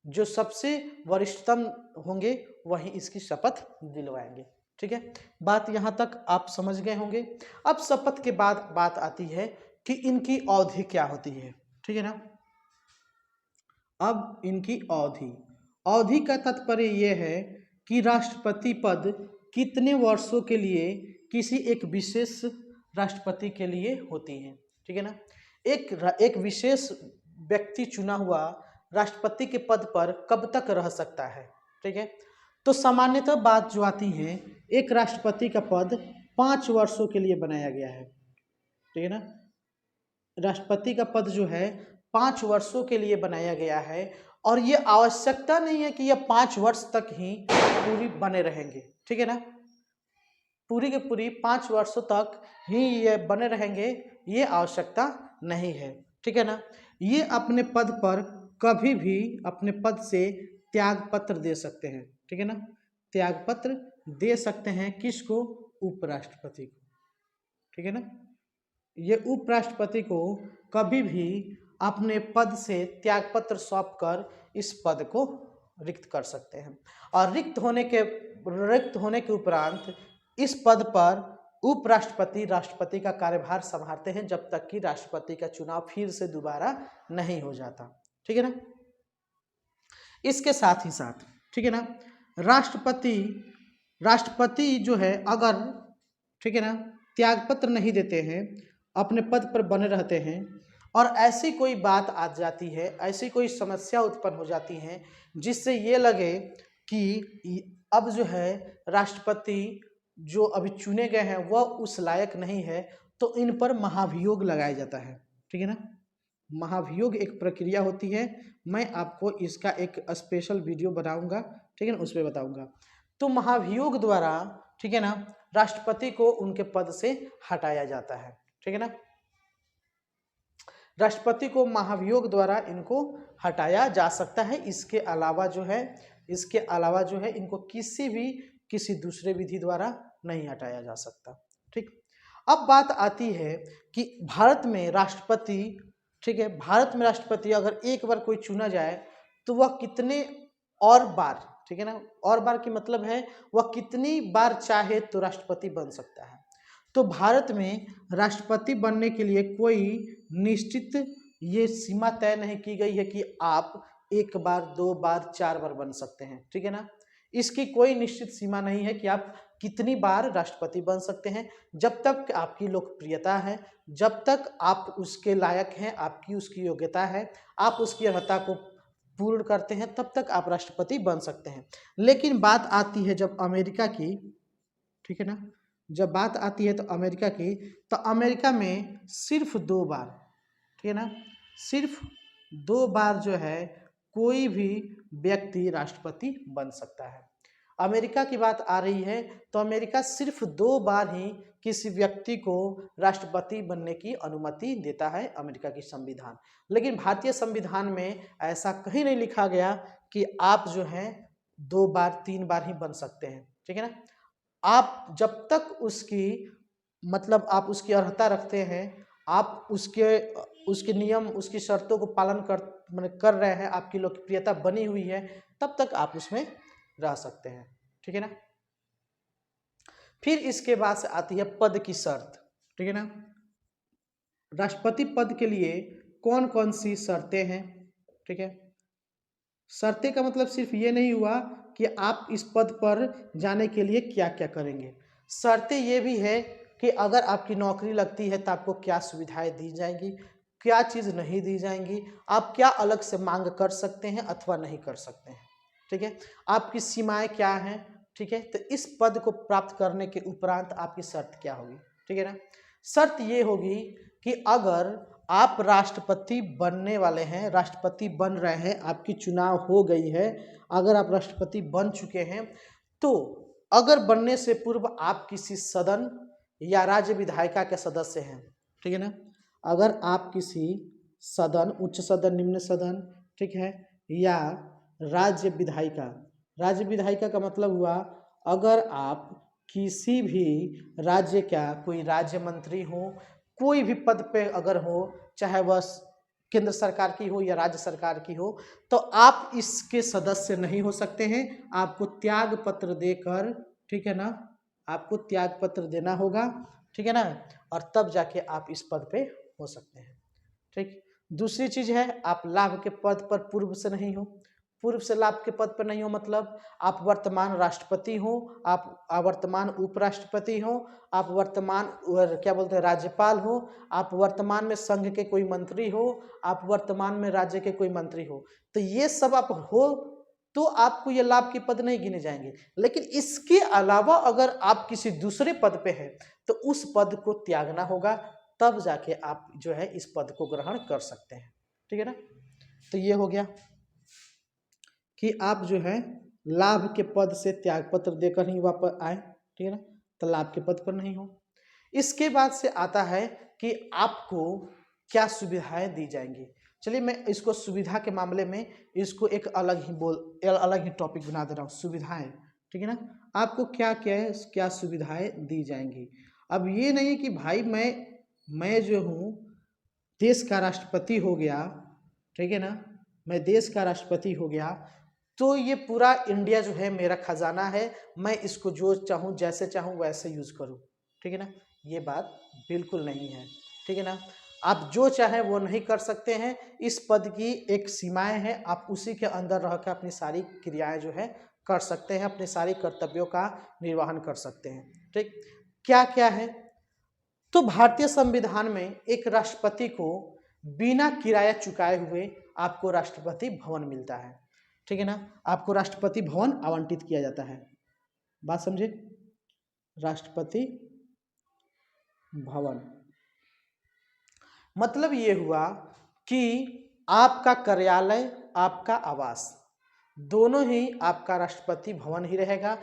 जो सबसे वरिष्ठतम होंगे वही इसकी शपथ दिलवाएंगे। ठीक है, बात यहाँ तक आप समझ गए होंगे। अब शपथ के बाद बात आती है कि इनकी अवधि क्या होती है। ठीक है ना, अब इनकी अवधि का तात्पर्य यह है कि राष्ट्रपति पद कितने वर्षों के लिए किसी एक विशेष राष्ट्रपति के लिए होती है। ठीक है ना, एक विशेष व्यक्ति चुना हुआ राष्ट्रपति के पद पर कब तक रह सकता है। ठीक है, तो सामान्यतः बात जो आती है, एक राष्ट्रपति का पद 5 वर्षों के लिए बनाया गया है। ठीक है ना, राष्ट्रपति का पद जो है 5 वर्षों के लिए बनाया गया है। और ये आवश्यकता नहीं है कि यह 5 वर्ष तक ही पूरी बने रहेंगे। ठीक है ना, पूरी के पूरी 5 वर्षों तक ही ये बने रहेंगे, ये आवश्यकता नहीं है। ठीक है ना, ये अपने पद पर कभी भी अपने पद से त्याग पत्र दे सकते हैं। ठीक है ना, त्याग पत्र दे सकते हैं किसको? उपराष्ट्रपति को। ठीक है ना, ये उपराष्ट्रपति को कभी भी अपने पद से त्याग पत्र सौंप कर इस पद को रिक्त कर सकते हैं। और रिक्त होने के उपरांत इस पद पर उपराष्ट्रपति राष्ट्रपति का कार्यभार संभालते हैं जब तक कि राष्ट्रपति का चुनाव फिर से दोबारा नहीं हो जाता। ठीक है ना, इसके साथ ही साथ, ठीक है ना, राष्ट्रपति जो है अगर, ठीक है ना, त्यागपत्र नहीं देते हैं, अपने पद पर बने रहते हैं, और ऐसी कोई बात आ जाती है, ऐसी कोई समस्या उत्पन्न हो जाती है जिससे ये लगे कि अब जो है राष्ट्रपति जो अभी चुने गए हैं वह उस लायक नहीं है, तो इन पर महाभियोग लगाया जाता है। ठीक है ना, महाभियोग एक प्रक्रिया होती है, मैं आपको इसका एक स्पेशल वीडियो बनाऊंगा, ठीक है ना, उस पर बताऊंगा। तो महाभियोग द्वारा, ठीक है ना, राष्ट्रपति को उनके पद से हटाया जाता है। ठीक है ना, राष्ट्रपति को महाभियोग द्वारा इनको हटाया जा सकता है। इसके अलावा जो है इनको किसी दूसरे विधि द्वारा नहीं हटाया जा सकता। ठीक, अब बात आती है कि भारत में राष्ट्रपति, ठीक है, भारत में राष्ट्रपति अगर एक बार कोई चुना जाए तो वह कितने और बार, ठीक है ना, और बार की मतलब है वह कितनी बार चाहे तो राष्ट्रपति बन सकता है। तो भारत में राष्ट्रपति बनने के लिए कोई निश्चित ये सीमा तय नहीं की गई है कि आप 1 बार, 2 बार, 4 बार बन सकते हैं। ठीक है ना, इसकी कोई निश्चित सीमा नहीं है कि आप कितनी बार राष्ट्रपति बन सकते हैं। जब तक आपकी लोकप्रियता है, जब तक आप उसके लायक हैं, आपकी उसकी योग्यता है, आप उसकी अर्हता को पूर्ण करते हैं, तब तक आप राष्ट्रपति बन सकते हैं। लेकिन बात आती है जब अमेरिका की, ठीक है ना, जब बात आती है तो अमेरिका की, तो अमेरिका में सिर्फ 2 बार, ठीक है ना, सिर्फ 2 बार जो है कोई भी व्यक्ति राष्ट्रपति बन सकता है। अमेरिका की बात आ रही है तो अमेरिका सिर्फ 2 बार ही किसी व्यक्ति को राष्ट्रपति बनने की अनुमति देता है, अमेरिका की संविधान। लेकिन भारतीय संविधान में ऐसा कहीं नहीं लिखा गया कि आप जो हैं 2 बार, 3 बार ही बन सकते हैं। ठीक है ना, आप जब तक उसकी मतलब आप उसकी अर्हता रखते हैं, आप उसके नियम, उसकी शर्तों को पालन कर रहे हैं, आपकी लोकप्रियता बनी हुई है, तब तक आप उसमें रह सकते हैं। ठीक है ना। फिर इसके बाद से आती है पद की शर्त। ठीक है ना। राष्ट्रपति पद के लिए कौन कौन सी शर्तें हैं। ठीक है। शर्तें का मतलब सिर्फ ये नहीं हुआ कि आप इस पद पर जाने के लिए क्या क्या करेंगे। शर्तें ये भी है कि अगर आपकी नौकरी लगती है तो आपको क्या सुविधाएं दी जाएंगी, क्या चीज़ नहीं दी जाएंगी, आप क्या अलग से मांग कर सकते हैं अथवा नहीं कर सकते हैं। ठीक है। आपकी सीमाएं क्या हैं। ठीक है। तो इस पद को प्राप्त करने के उपरांत आपकी शर्त क्या होगी। ठीक है ना। शर्त ये होगी कि अगर आप राष्ट्रपति बनने वाले हैं, राष्ट्रपति बन रहे हैं, आपकी चुनाव हो गई है, अगर आप राष्ट्रपति बन चुके हैं, तो अगर बनने से पूर्व आप किसी सदन या राज्य विधायिका के सदस्य हैं। ठीक है ना। अगर आप किसी सदन, उच्च सदन, निम्न सदन, ठीक है, या राज्य विधायिका, राज्य विधायिका का मतलब हुआ अगर आप किसी भी राज्य का कोई राज्य मंत्री हो, कोई भी पद पे अगर हो, चाहे वह केंद्र सरकार की हो या राज्य सरकार की हो, तो आप इसके सदस्य नहीं हो सकते हैं। आपको त्याग पत्र देकर, ठीक है ना, आपको त्याग पत्र देना होगा। ठीक है ना। और तब जाके आप इस पद पे हो सकते हैं। ठीक। दूसरी चीज है, आप लाभ के पद पर पूर्व से नहीं हो। पूर्व से लाभ के पद पर नहीं हो मतलब आप वर्तमान राष्ट्रपति हो, आप वर्तमान उपराष्ट्रपति हो, आप वर्तमान क्या बोलते हैं राज्यपाल हो, आप वर्तमान में संघ के कोई मंत्री हो, आप वर्तमान में राज्य के कोई मंत्री हो, तो ये सब आप हो तो आपको ये लाभ के पद नहीं गिने जाएंगे। लेकिन इसके अलावा अगर आप किसी दूसरे पद पे हैं तो उस पद को त्यागना होगा, तब जाके आप जो है इस पद को ग्रहण कर सकते हैं। ठीक है ना। तो ये हो गया कि आप जो है लाभ के पद से त्याग पत्र देकर ही वापस आए। ठीक है ना। तो लाभ के पद पर नहीं हो। इसके बाद से आता है कि आपको क्या सुविधाएं दी जाएंगी। चलिए मैं इसको सुविधा के मामले में इसको एक अलग ही टॉपिक बना दे रहा हूँ, सुविधाएं। ठीक है ना। आपको क्या क्या सुविधाएं दी जाएंगी। अब ये नहीं कि भाई मैं जो हूँ देश का राष्ट्रपति हो गया, ठीक है ना, मैं देश का राष्ट्रपति हो गया तो ये पूरा इंडिया जो है मेरा खजाना है, मैं इसको जो चाहूँ जैसे चाहूँ वैसे यूज करूँ। ठीक है ना। ये बात बिल्कुल नहीं है। ठीक है ना। आप जो चाहे वो नहीं कर सकते हैं। इस पद की एक सीमाएं हैं, आप उसी के अंदर रहकर अपनी सारी क्रियाएं जो है कर सकते हैं, अपने सारी कर्तव्यों का निर्वहन कर सकते हैं। ठीक। क्या क्या है तो भारतीय संविधान में एक राष्ट्रपति को बिना किराया चुकाए हुए आपको राष्ट्रपति भवन मिलता है। ठीक है ना। आपको राष्ट्रपति भवन आवंटित किया जाता है। बात समझे। राष्ट्रपति भवन मतलब ये हुआ कि आपका कार्यालय, आपका आवास, दोनों ही आपका राष्ट्रपति भवन ही रहेगा।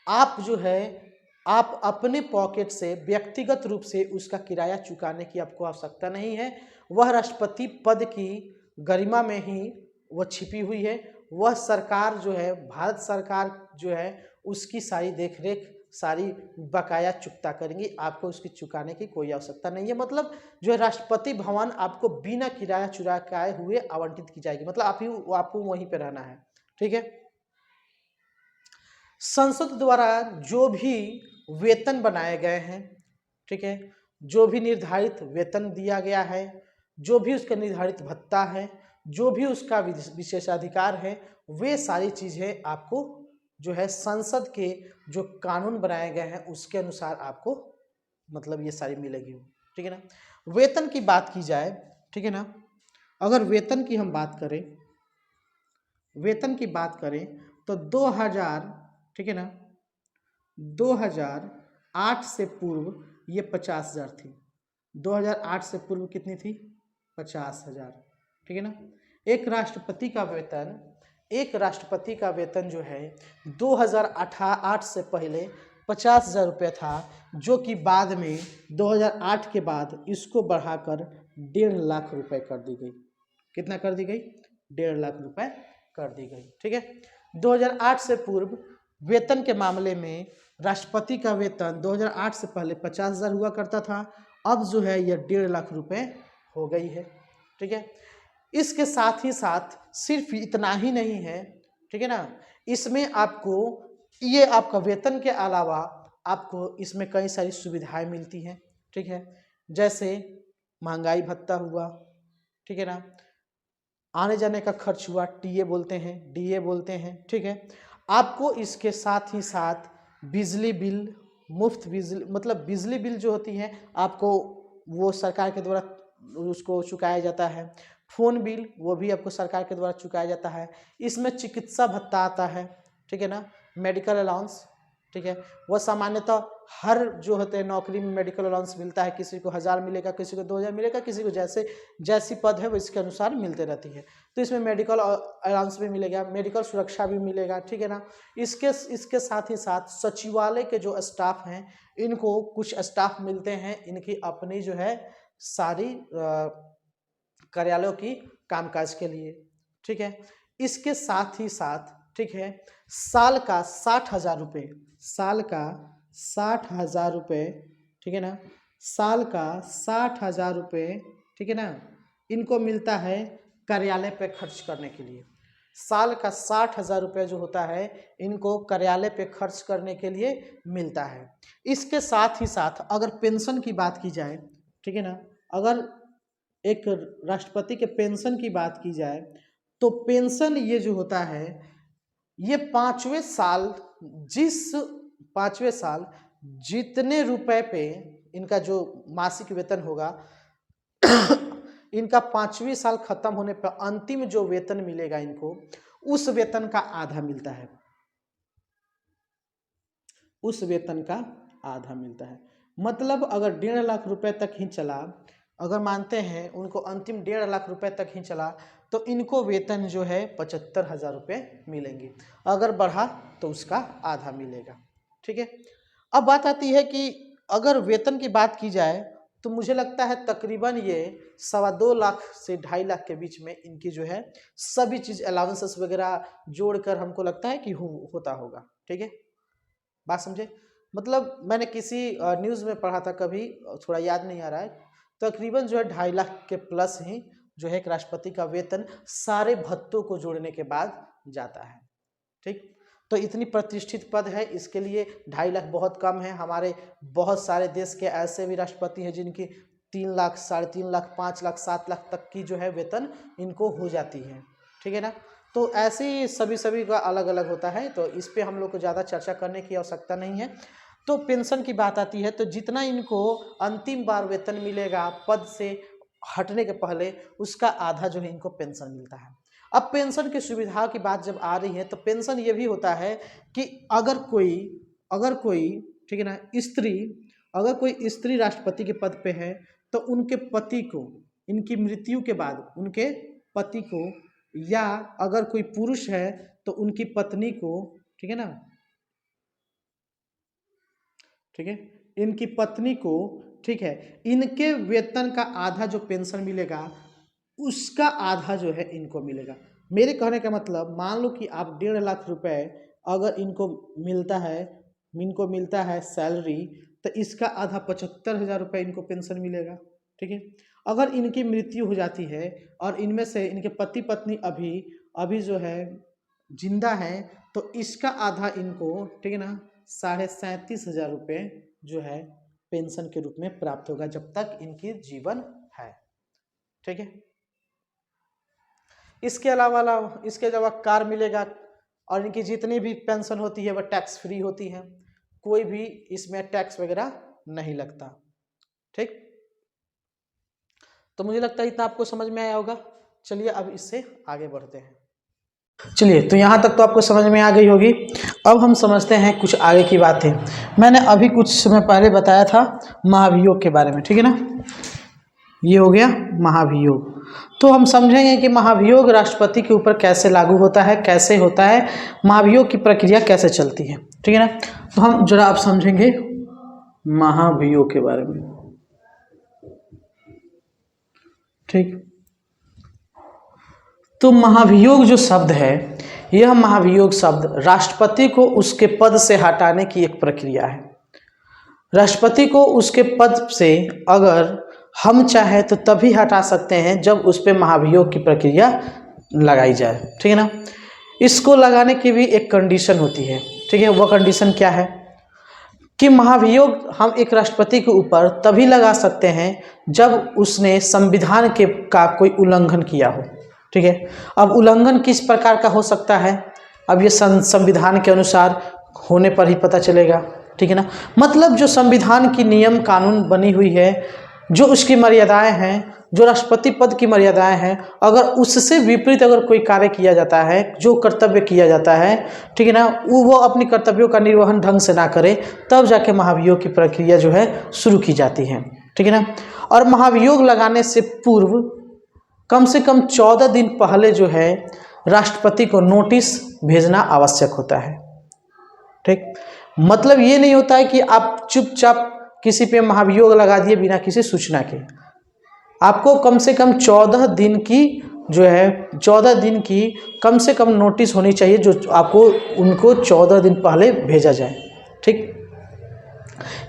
आप जो है आप अपने पॉकेट से व्यक्तिगत रूप से उसका किराया चुकाने की आपको आवश्यकता नहीं है। वह राष्ट्रपति पद की गरिमा में ही वह छिपी हुई है। वह सरकार जो है, भारत सरकार जो है, उसकी सारी देखरेख, सारी बकाया चुकता करेंगी। आपको उसकी चुकाने की कोई आवश्यकता नहीं है। मतलब जो है राष्ट्रपति भवन आपको बिना किराया चुकाए हुए आवंटित की जाएगी। मतलब आपको वहीं पे रहना है। ठीक है। संसद द्वारा जो भी वेतन बनाए गए हैं, ठीक है, जो भी निर्धारित वेतन दिया गया है, जो भी उसका निर्धारित भत्ता है, जो भी उसका विशेषाधिकार है, वे सारी चीज़ें आपको जो है संसद के जो कानून बनाए गए हैं उसके अनुसार आपको मतलब ये सारी मिलेगी। ठीक है ना। वेतन की बात की जाए, ठीक है ना, अगर वेतन की हम बात करें, वेतन की बात करें तो 2000, ठीक है ना, 2008 से पूर्व ये 50,000 थी। 2008 से पूर्व कितनी थी? 50,000। ठीक है ना। एक राष्ट्रपति का वेतन, एक राष्ट्रपति का वेतन जो है 2008 से पहले 50,000 रुपये था, जो कि बाद में 2008 के बाद इसको बढ़ाकर 1.5 लाख रुपए कर दी गई। कितना कर दी गई? 1.5 लाख रुपए कर दी गई। ठीक है। 2008 से पूर्व वेतन के मामले में राष्ट्रपति का वेतन 2008 से पहले 50,000 हुआ करता था, अब जो है यह 1.5 लाख रुपए हो गई है। ठीक है, इसके साथ ही साथ सिर्फ इतना ही नहीं है, ठीक है ना, इसमें आपको ये आपका वेतन के अलावा आपको इसमें कई सारी सुविधाएं मिलती हैं। ठीक है, जैसे महंगाई भत्ता हुआ, ठीक है ना, आने जाने का खर्च हुआ, टीए बोलते हैं, डीए बोलते हैं। ठीक है, आपको इसके साथ ही साथ बिजली बिल, मुफ्त बिजली, मतलब बिजली बिल जो होती है आपको वो सरकार के द्वारा उसको चुकाया जाता है। फ़ोन बिल वो भी आपको सरकार के द्वारा चुकाया जाता है। इसमें चिकित्सा भत्ता आता है, ठीक है ना, मेडिकल अलाउंस, ठीक है, वह सामान्यतः हर जो होते हैं नौकरी में मेडिकल अलाउंस मिलता है, किसी को 1000 मिलेगा, किसी को 2000 मिलेगा, किसी को जैसी पद है वो इसके अनुसार मिलते रहती है। तो इसमें मेडिकल अलाउंस भी मिलेगा, मेडिकल सुरक्षा भी मिलेगा, ठीक है ना। इसके साथ ही साथ सचिवालय के जो स्टाफ हैं इनको कुछ स्टाफ मिलते हैं, इनकी अपनी जो है सारी कार्यालयों की कामकाज के लिए। ठीक है, इसके साथ ही साथ, ठीक है, साल का 60,000 रुपये, साल का 60,000 रुपये, ठीक है ना, साल का 60,000 रुपये, ठीक है ना, इनको मिलता है कार्यालय पे खर्च करने के लिए। साल का 60,000 रुपये जो होता है इनको कार्यालय पे खर्च करने के लिए मिलता है। इसके साथ ही साथ अगर पेंशन की बात की जाए, ठीक है ना, अगर एक राष्ट्रपति के पेंशन की बात की जाए तो पेंशन ये जो होता है ये 5वें साल जितने रुपए पे इनका जो मासिक वेतन होगा इनका 5वीं साल खत्म होने पर अंतिम जो वेतन मिलेगा इनको, उस वेतन का आधा मिलता है, उस वेतन का आधा मिलता है। मतलब अगर 1.5 लाख रुपए तक ही चला, अगर मानते हैं उनको अंतिम 1.5 लाख रुपए तक ही चला तो इनको वेतन जो है 75,000 रुपये मिलेंगे, अगर बढ़ा तो उसका आधा मिलेगा। ठीक है, अब बात आती है कि अगर वेतन की बात की जाए तो मुझे लगता है तकरीबन ये 2.25 लाख से 2.5 लाख के बीच में इनकी जो है सभी चीज़ अलाउंसेस वगैरह जोड़कर हमको लगता है कि होता होगा। ठीक है, बात समझे, मतलब मैंने किसी न्यूज़ में पढ़ा था कभी, थोड़ा याद नहीं आ रहा है, तकरीबन जो है 2.5 लाख के प्लस ही जो है एक राष्ट्रपति का वेतन सारे भत्तों को जोड़ने के बाद जाता है। ठीक, तो इतनी प्रतिष्ठित पद है, इसके लिए 2.5 लाख बहुत कम है। हमारे बहुत सारे देश के ऐसे भी राष्ट्रपति हैं जिनकी 3 लाख, 3.5 लाख, 5 लाख, 7 लाख तक की जो है वेतन इनको हो जाती है। ठीक है ना, तो ऐसे ही सभी का अलग अलग होता है, तो इस पे हम लोग को ज़्यादा चर्चा करने की आवश्यकता नहीं है। तो पेंशन की बात आती है तो जितना इनको अंतिम बार वेतन मिलेगा पद से हटने के पहले, उसका आधा जो है इनको पेंशन मिलता है। अब पेंशन की सुविधा की बात जब आ रही है तो पेंशन ये भी होता है कि अगर कोई ठीक है ना अगर कोई स्त्री राष्ट्रपति के पद पे है तो उनके पति को, इनकी मृत्यु के बाद उनके पति को, या अगर कोई पुरुष है तो उनकी पत्नी को, ठीक है ना, ठीक है, इनकी पत्नी को, ठीक है, इनके वेतन का आधा जो पेंशन मिलेगा उसका आधा जो है इनको मिलेगा। मेरे कहने का मतलब, मान लो कि आप 1.5 लाख रुपए अगर इनको मिलता है सैलरी, तो इसका आधा 75,000 रुपये इनको पेंशन मिलेगा। ठीक है, अगर इनकी मृत्यु हो जाती है और इनमें से इनके पति पत्नी अभी जो है जिंदा है तो इसका आधा इनको, ठीक है ना, 37,500 रुपये जो है पेंशन के रूप में प्राप्त होगा जब तक इनकी जीवन है। ठीक है, इसके अलावा कार मिलेगा, और इनकी जितनी भी पेंशन होती है वह टैक्स फ्री होती है, कोई भी इसमें टैक्स वगैरह नहीं लगता। ठीक, तो मुझे लगता है इतना आपको समझ में आया होगा। चलिए अब इससे आगे बढ़ते हैं। चलिए, तो यहाँ तक तो आपको समझ में आ गई होगी। अब हम समझते हैं कुछ आगे की बातें। मैंने अभी कुछ समय पहले बताया था महाभियोग के बारे में, ठीक है ना, ये हो गया महाभियोग। तो हम समझेंगे कि महाभियोग राष्ट्रपति के ऊपर कैसे लागू होता है, कैसे होता है, महाभियोग की प्रक्रिया कैसे चलती है। ठीक है ना, तो हम जरा आप समझेंगे महाभियोग के बारे में। ठीक, तो महाभियोग जो शब्द है यह महाभियोग शब्द राष्ट्रपति को उसके पद से हटाने की एक प्रक्रिया है। राष्ट्रपति को उसके पद से अगर हम चाहें तो तभी हटा सकते हैं जब उस पर महाभियोग की प्रक्रिया लगाई जाए, ठीक है ना। इसको लगाने की भी एक कंडीशन होती है, ठीक है। वह कंडीशन क्या है कि महाभियोग हम एक राष्ट्रपति के ऊपर तभी लगा सकते हैं जब उसने संविधान के का कोई उल्लंघन किया हो, ठीक है। अब उल्लंघन किस प्रकार का हो सकता है, अब ये संविधान के अनुसार होने पर ही पता चलेगा, ठीक है ना। मतलब जो संविधान की नियम कानून बनी हुई है, जो उसकी मर्यादाएं हैं, जो राष्ट्रपति पद की मर्यादाएं हैं, अगर उससे विपरीत अगर कोई कार्य किया जाता है, जो कर्तव्य किया जाता है, ठीक है ना, वो अपनी कर्तव्यों का निर्वहन ढंग से ना करे, तब जाके महाभियोग की प्रक्रिया जो है शुरू की जाती है, ठीक है ना। और महाभियोग लगाने से पूर्व कम से कम 14 दिन पहले जो है राष्ट्रपति को नोटिस भेजना आवश्यक होता है, ठीक। मतलब ये नहीं होता है कि आप चुपचाप किसी पे महाभियोग लगा दिए बिना किसी सूचना के। आपको कम से कम 14 दिन की जो है 14 दिन की कम से कम नोटिस होनी चाहिए, जो आपको उनको 14 दिन पहले भेजा जाए, ठीक।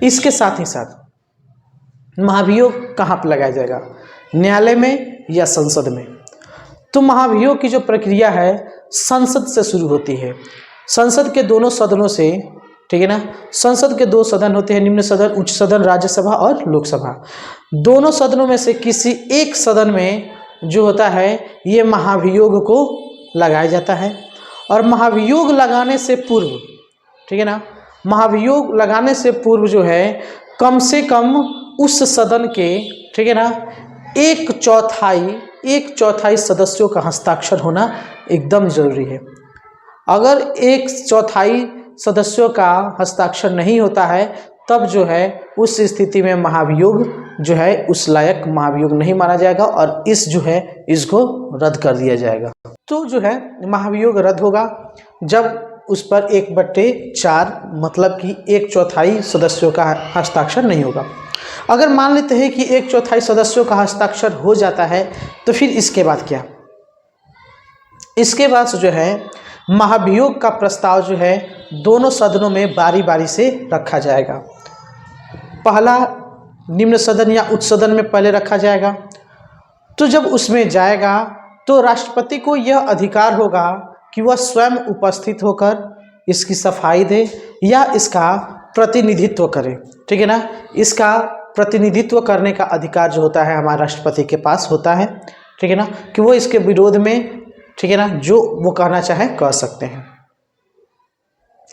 इसके साथ ही साथ महाभियोग कहाँ पर लगाया जाएगा, न्यायालय में या संसद में। तो महाभियोग की जो प्रक्रिया है संसद से शुरू होती है। संसद के दोनों सदनों से, ठीक है ना। संसद के 2 सदन होते हैं, निम्न सदन, उच्च सदन, राज्यसभा और लोकसभा। दोनों सदनों में से किसी एक सदन में जो होता है ये महाभियोग को लगाया जाता है। और महाभियोग लगाने से पूर्व, ठीक है ना, महाभियोग लगाने से पूर्व जो है कम से कम उस सदन के, ठीक है ना, 1/4 सदस्यों का हस्ताक्षर होना एकदम जरूरी है। अगर 1/4 सदस्यों का हस्ताक्षर नहीं होता है तब जो है उस स्थिति में महाभियोग जो है उस लायक महाभियोग नहीं माना जाएगा और इसको रद्द कर दिया जाएगा। तो जो है महाभियोग रद्द होगा जब उस पर 1/4 मतलब कि 1/4 सदस्यों का हस्ताक्षर नहीं होगा। अगर मान लेते हैं कि 1/4 सदस्यों का हस्ताक्षर हो जाता है तो फिर इसके बाद क्या, इसके बाद जो है महाभियोग का प्रस्ताव जो है दोनों सदनों में बारी बारी से रखा जाएगा। पहला निम्न सदन या उच्च सदन में पहले रखा जाएगा। तो जब उसमें जाएगा तो राष्ट्रपति को यह अधिकार होगा कि वह स्वयं उपस्थित होकर इसकी सफाई दे या इसका प्रतिनिधित्व करे, ठीक है ना। इसका प्रतिनिधित्व करने का अधिकार जो होता है हमारे राष्ट्रपति के पास होता है, ठीक है ना, कि वो इसके विरोध में, ठीक है ना, जो वो कहना चाहे कह सकते हैं,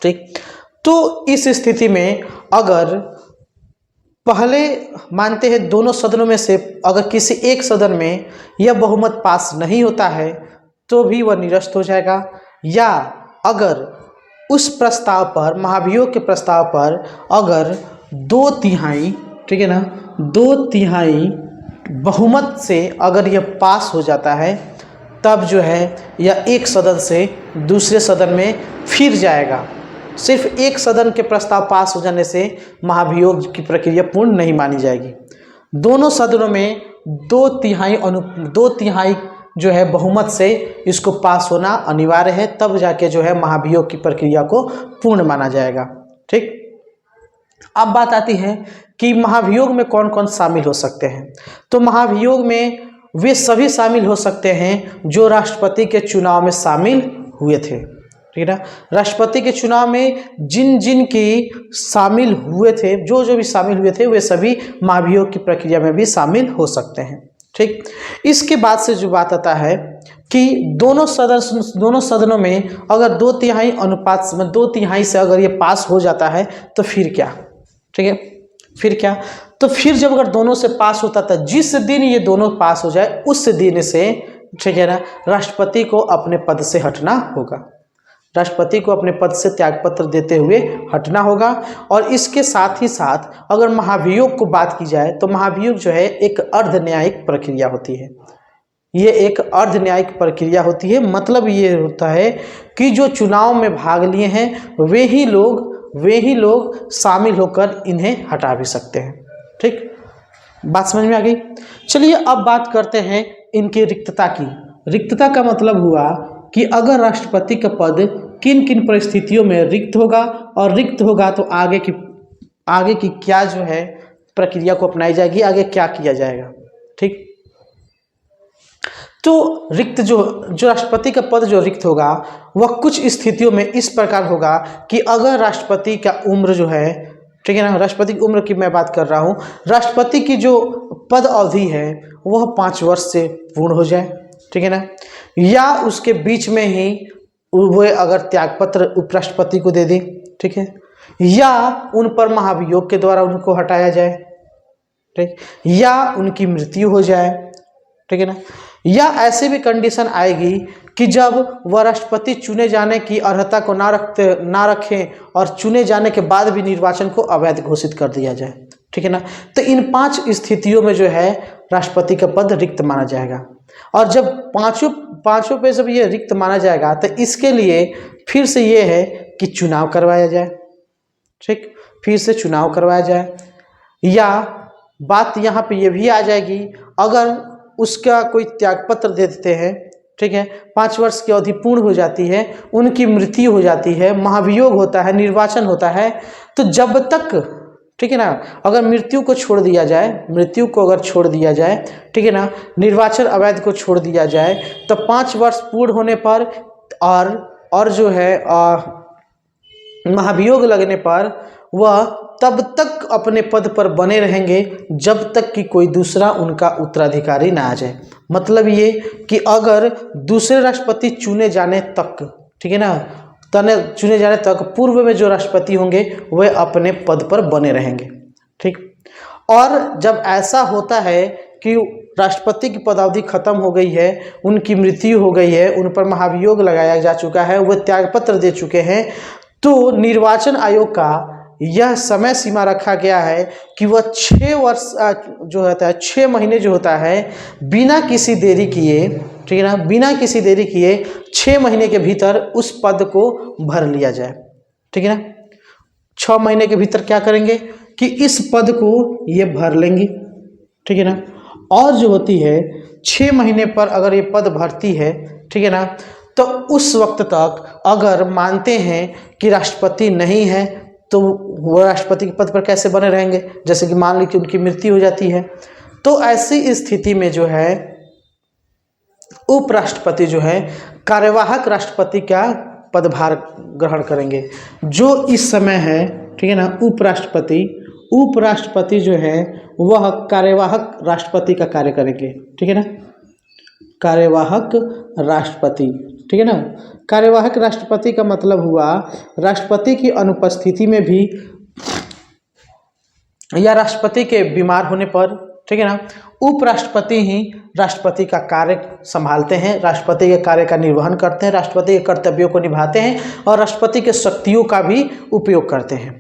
ठीक। तो इस स्थिति में अगर पहले मानते हैं दोनों सदनों में से अगर किसी एक सदन में यह बहुमत पास नहीं होता है तो भी वह निरस्त हो जाएगा, या अगर उस प्रस्ताव पर, महाभियोग के प्रस्ताव पर अगर 2/3, ठीक है ना, 2/3 बहुमत से अगर यह पास हो जाता है तब जो है यह एक सदन से दूसरे सदन में फिर जाएगा। सिर्फ एक सदन के प्रस्ताव पास हो जाने से महाभियोग की प्रक्रिया पूर्ण नहीं मानी जाएगी। दोनों सदनों में 2/3 जो है बहुमत से इसको पास होना अनिवार्य है, तब जाके जो है महाभियोग की प्रक्रिया को पूर्ण माना जाएगा, ठीक। अब बात आती है कि महाभियोग में कौन कौन शामिल हो सकते हैं। तो महाभियोग में वे सभी शामिल हो सकते हैं जो राष्ट्रपति के चुनाव में शामिल हुए थे, ठीक है ना। राष्ट्रपति के चुनाव में जिन जिन की शामिल हुए थे, जो जो भी शामिल हुए थे, वे सभी महाभियोग की प्रक्रिया में भी शामिल हो सकते हैं, ठीक। इसके बाद से जो बात आता है कि दोनों सदनों में अगर 2/3 अनुपात में 2/3 से अगर ये पास हो जाता है तो फिर क्या, ठीक है, फिर क्या। तो फिर जब अगर दोनों से पास होता था, जिस दिन ये दोनों पास हो जाए उस दिन से, ठीक है ना, राष्ट्रपति को अपने पद से हटना होगा। राष्ट्रपति को अपने पद से त्यागपत्र देते हुए हटना होगा। और इसके साथ ही साथ अगर महाभियोग को बात की जाए तो महाभियोग जो है एक अर्ध न्यायिक प्रक्रिया होती है। ये एक अर्ध न्यायिक प्रक्रिया होती है, मतलब ये होता है कि जो चुनाव में भाग लिए हैं वे ही लोग शामिल होकर इन्हें हटा भी सकते हैं, ठीक। बात समझ में आ गई। चलिए अब बात करते हैं इनकी रिक्तता की। रिक्तता का मतलब हुआ कि अगर राष्ट्रपति का पद किन किन परिस्थितियों में रिक्त होगा, और रिक्त होगा तो आगे की क्या जो है प्रक्रिया को अपनाई जाएगी, आगे क्या किया जाएगा। ठीक, तो रिक्त जो राष्ट्रपति का पद जो रिक्त होगा वह कुछ स्थितियों में इस प्रकार होगा कि अगर राष्ट्रपति का उम्र जो है, ठीक है ना, राष्ट्रपति की उम्र की मैं बात कर रहा हूँ, राष्ट्रपति की जो पद अवधि है वह 5 वर्ष से पूर्ण हो जाए, ठीक है ना, या उसके बीच में ही वह अगर त्यागपत्र उपराष्ट्रपति को दे दे, ठीक है, या उन पर महाभियोग के द्वारा उनको हटाया जाए, ठीक, या उनकी मृत्यु हो जाए, ठीक है ना, या ऐसे भी कंडीशन आएगी कि जब वह राष्ट्रपति चुने जाने की अर्हता को ना रखें और चुने जाने के बाद भी निर्वाचन को अवैध घोषित कर दिया जाए, ठीक है ना। तो इन 5 स्थितियों में जो है राष्ट्रपति का पद रिक्त माना जाएगा, और जब पांचों पे जब ये रिक्त माना जाएगा तो इसके लिए फिर से ये है कि चुनाव करवाया जाए, ठीक, फिर से चुनाव करवाया जाए, या बात यहाँ पे ये भी आ जाएगी अगर उसका कोई त्यागपत्र दे देते हैं, ठीक है, 5 वर्ष की अवधि पूर्ण हो जाती है, उनकी मृत्यु हो जाती है, महाभियोग होता है, निर्वाचन होता है, तो जब तक, ठीक है ना, अगर मृत्यु को छोड़ दिया जाए, ठीक है ना, निर्वाचन अवैध को छोड़ दिया जाए, तो 5 वर्ष पूर्ण होने पर और जो है महाभियोग लगने पर वह तब तक अपने पद पर बने रहेंगे जब तक कि कोई दूसरा उनका उत्तराधिकारी ना आ जाए। मतलब ये कि अगर दूसरे राष्ट्रपति चुने जाने तक, ठीक है ना, चुने जाने तक पूर्व में जो राष्ट्रपति होंगे वह अपने पद पर बने रहेंगे, ठीक। और जब ऐसा होता है कि राष्ट्रपति की पदावधि खत्म हो गई है, उनकी मृत्यु हो गई है, उन पर महाभियोग लगाया जा चुका है, वह त्यागपत्र दे चुके हैं, तो निर्वाचन आयोग का यह समय सीमा रखा गया है कि वह 6 वर्ष जो होता है, 6 महीने जो होता है, बिना किसी देरी किए, ठीक है ना, बिना किसी देरी किए 6 महीने के भीतर उस पद को भर लिया जाए, ठीक है ना। 6 महीने के भीतर क्या करेंगे कि इस पद को ये भर लेंगे, ठीक है ना। और जो होती है 6 महीने पर अगर ये पद भरती है, ठीक है ना, तो उस वक्त तक अगर मानते हैं कि राष्ट्रपति नहीं है तो वो राष्ट्रपति के पद पर कैसे बने रहेंगे, जैसे कि मान ली कि उनकी मृत्यु हो जाती है, तो ऐसी स्थिति में जो है उपराष्ट्रपति जो है कार्यवाहक राष्ट्रपति का पदभार ग्रहण करेंगे, जो इस समय है, ठीक है ना। उपराष्ट्रपति जो है वह कार्यवाहक राष्ट्रपति का कार्य करेंगे, ठीक है ना, कार्यवाहक राष्ट्रपति, ठीक है ना। कार्यवाहक राष्ट्रपति का मतलब हुआ राष्ट्रपति की अनुपस्थिति में भी या राष्ट्रपति के बीमार होने पर, ठीक है ना, उपराष्ट्रपति ही राष्ट्रपति का कार्य संभालते हैं, राष्ट्रपति के कार्य का निर्वहन करते हैं, राष्ट्रपति के कर्तव्यों को निभाते हैं और राष्ट्रपति के शक्तियों का भी उपयोग करते हैं,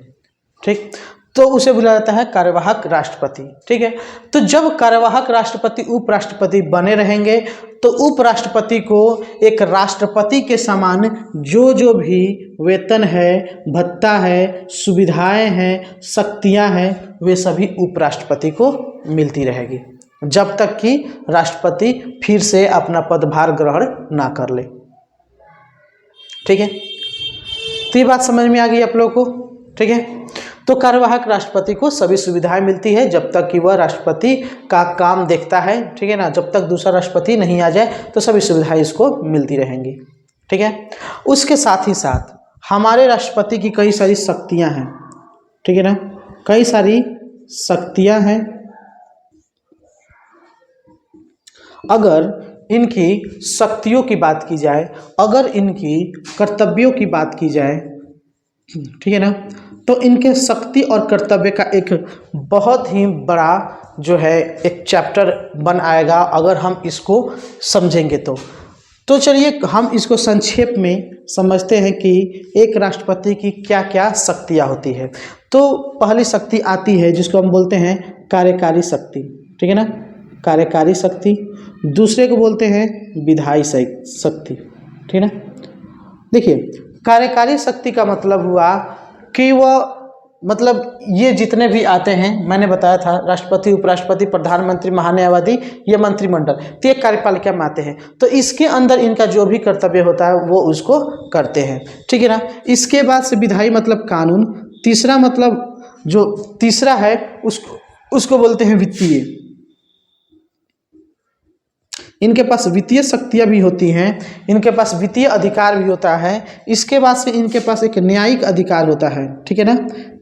ठीक। तो उसे बुलाया जाता है कार्यवाहक राष्ट्रपति, ठीक है। तो जब कार्यवाहक राष्ट्रपति उपराष्ट्रपति बने रहेंगे तो उपराष्ट्रपति को एक राष्ट्रपति के समान जो भी वेतन है, भत्ता है, सुविधाएं हैं, शक्तियां हैं, वे सभी उपराष्ट्रपति को मिलती रहेगी जब तक कि राष्ट्रपति फिर से अपना पदभार ग्रहण ना कर ले, ठीक है। तो ये बात समझ में आ गई आप लोगों को, ठीक है। तो कार्यवाहक राष्ट्रपति को सभी सुविधाएं मिलती है जब तक कि वह राष्ट्रपति का काम देखता है, ठीक है ना, जब तक दूसरा राष्ट्रपति नहीं आ जाए तो सभी सुविधाएं इसको मिलती रहेंगी, ठीक है। उसके साथ ही साथ हमारे राष्ट्रपति की कई सारी शक्तियां हैं, ठीक है ना, कई सारी शक्तियां हैं। अगर इनकी शक्तियों की बात की जाए, अगर इनकी कर्तव्यों की बात की जाए, ठीक है ना, तो इनके शक्ति और कर्तव्य का एक बहुत ही बड़ा जो है एक चैप्टर बन आएगा अगर हम इसको समझेंगे तो चलिए हम इसको संक्षेप में समझते हैं कि एक राष्ट्रपति की क्या क्या शक्तियाँ होती है। तो पहली शक्ति आती है जिसको हम बोलते हैं कार्यकारी शक्ति, ठीक है ना, कार्यकारी शक्ति। दूसरे को बोलते हैं विधायी शक्ति, ठीक है ना। देखिए कार्यकारी शक्ति का मतलब हुआ कि वह मतलब ये जितने भी आते हैं, मैंने बताया था राष्ट्रपति, उपराष्ट्रपति, प्रधानमंत्री, महान्यायवादी, ये मंत्रिमंडल, तो ये कार्यपालिका में आते हैं। तो इसके अंदर इनका जो भी कर्तव्य होता है वो उसको करते हैं, ठीक है ना। इसके बाद से विधायी मतलब कानून, तीसरा मतलब जो तीसरा है उसको बोलते हैं वित्तीय। इनके पास वित्तीय शक्तियाँ भी होती हैं, इनके पास वित्तीय अधिकार भी होता है। इसके बाद से इनके पास एक न्यायिक अधिकार होता है, ठीक है ना,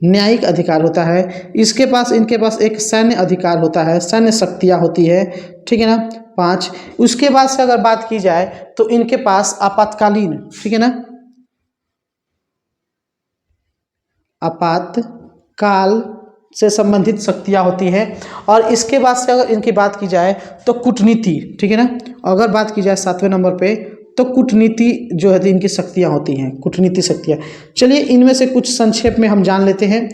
न्यायिक अधिकार होता है। इनके पास एक सैन्य अधिकार होता है, सैन्य शक्तियाँ होती है, ठीक है ना, 5। उसके बाद से अगर बात की जाए तो इनके पास आपातकालीन, ठीक है ना, आपातकाल से संबंधित शक्तियाँ होती है। और इसके बाद से अगर इनकी बात की जाए तो कूटनीति, ठीक है ना, अगर बात की जाए 7वें नंबर पे तो कूटनीति जो है इनकी शक्तियाँ होती हैं, कूटनीति शक्तियाँ। चलिए इनमें से कुछ संक्षेप में हम जान लेते हैं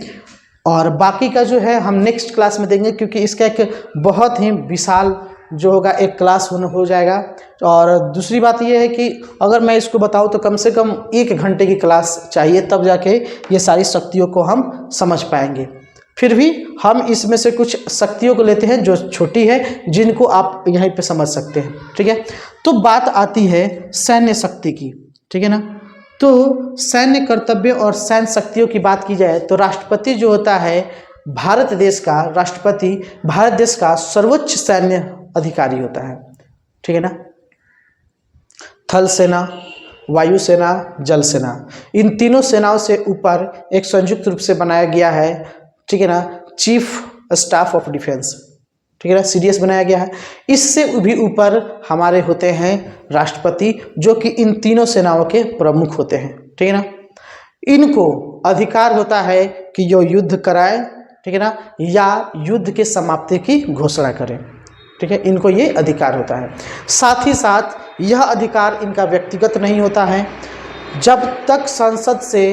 और बाकी का जो है हम नेक्स्ट क्लास में देंगे, क्योंकि इसका एक बहुत ही विशाल जो होगा एक क्लास हो जाएगा। और दूसरी बात यह है कि अगर मैं इसको बताऊं तो कम से कम 1 घंटे की क्लास चाहिए, तब जाके ये सारी शक्तियों को हम समझ पाएंगे। फिर भी हम इसमें से कुछ शक्तियों को लेते हैं जो छोटी है, जिनको आप यहीं पे समझ सकते हैं, ठीक है। तो बात आती है सैन्य शक्ति की, ठीक है ना। तो सैन्य कर्तव्य और सैन्य शक्तियों की बात की जाए तो राष्ट्रपति जो होता है भारत देश का, राष्ट्रपति भारत देश का सर्वोच्च सैन्य अधिकारी होता है, ठीक है ना। थल सेना, वायुसेना, जल सेना, इन तीनों सेनाओं से ऊपर एक संयुक्त रूप से बनाया गया है, ठीक है ना, चीफ स्टाफ ऑफ डिफेंस, ठीक है ना, सीडीएस बनाया गया है। इससे भी ऊपर हमारे होते हैं राष्ट्रपति, जो कि इन तीनों सेनाओं के प्रमुख होते हैं, ठीक है ना। इनको अधिकार होता है कि जो युद्ध कराए, ठीक है ना, या युद्ध के समाप्ति की घोषणा करें, ठीक है, इनको ये अधिकार होता है। साथ ही साथ यह अधिकार इनका व्यक्तिगत नहीं होता है। जब तक संसद से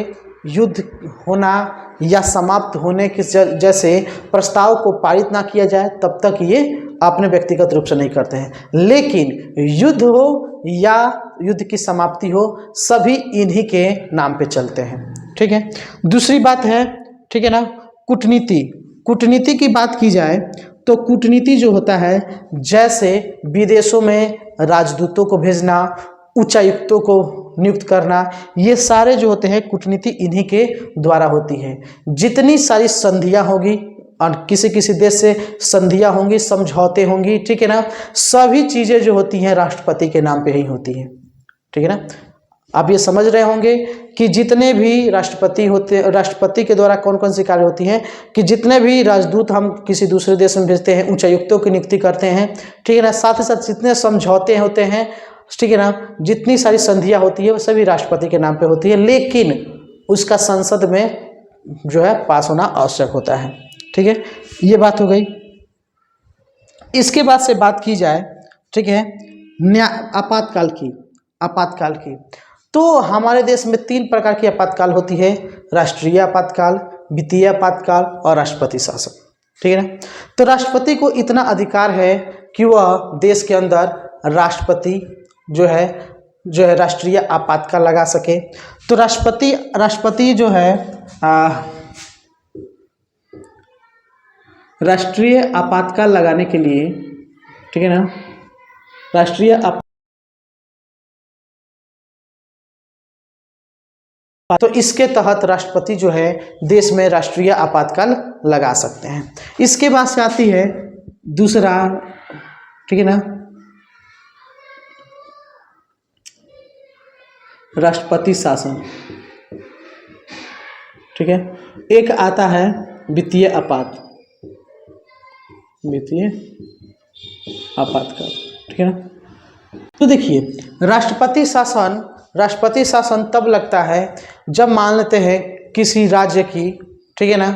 युद्ध होना या समाप्त होने के जैसे प्रस्ताव को पारित ना किया जाए तब तक ये अपने व्यक्तिगत रूप से नहीं करते हैं। लेकिन युद्ध हो या युद्ध की समाप्ति हो, सभी इन्हीं के नाम पे चलते हैं, ठीक है। दूसरी बात है, ठीक है ना, कूटनीति। कूटनीति की बात की जाए तो कूटनीति जो होता है, जैसे विदेशों में राजदूतों को भेजना, उच्चायुक्तों को नियुक्त करना, ये सारे जो होते हैं कूटनीति इन्हीं के द्वारा होती है। जितनी सारी संधियाँ होगी और किसी किसी देश से संधियाँ होंगी, समझौते होंगी, ठीक है ना, सभी चीज़ें जो होती हैं राष्ट्रपति के नाम पे ही होती हैं, ठीक है ना। आप ये समझ रहे होंगे कि जितने भी राष्ट्रपति होते, राष्ट्रपति के द्वारा कौन कौन सी कार्य होती हैं, कि जितने भी राजदूत हम किसी दूसरे देश में भेजते हैं, उच्चायुक्तों की नियुक्ति करते हैं, ठीक है ना, साथ ही साथ जितने समझौते होते हैं, ठीक है ना, जितनी सारी संधियाँ होती है वो सभी राष्ट्रपति के नाम पे होती है। लेकिन उसका संसद में जो है पास होना आवश्यक होता है, ठीक है, ये बात हो गई। इसके बाद से बात की जाए, ठीक है, आपातकाल की। आपातकाल की तो हमारे देश में 3 प्रकार की आपातकाल होती है, राष्ट्रीय आपातकाल, वित्तीय आपातकाल और राष्ट्रपति शासन, ठीक है ना। तो राष्ट्रपति को इतना अधिकार है कि वह देश के अंदर राष्ट्रपति जो है राष्ट्रीय आपातकाल लगा सके। तो राष्ट्रपति जो है राष्ट्रीय आपातकाल लगाने के लिए, ठीक है ना, राष्ट्रीय तो इसके तहत राष्ट्रपति जो है देश में राष्ट्रीय आपातकाल लगा सकते हैं। इसके बाद से आती है दूसरा, ठीक है ना, राष्ट्रपति शासन, ठीक है। एक आता है वित्तीय आपातकाल, ठीक है ना। तो देखिए राष्ट्रपति शासन तब लगता है जब मान लेते हैं किसी राज्य की, ठीक है ना,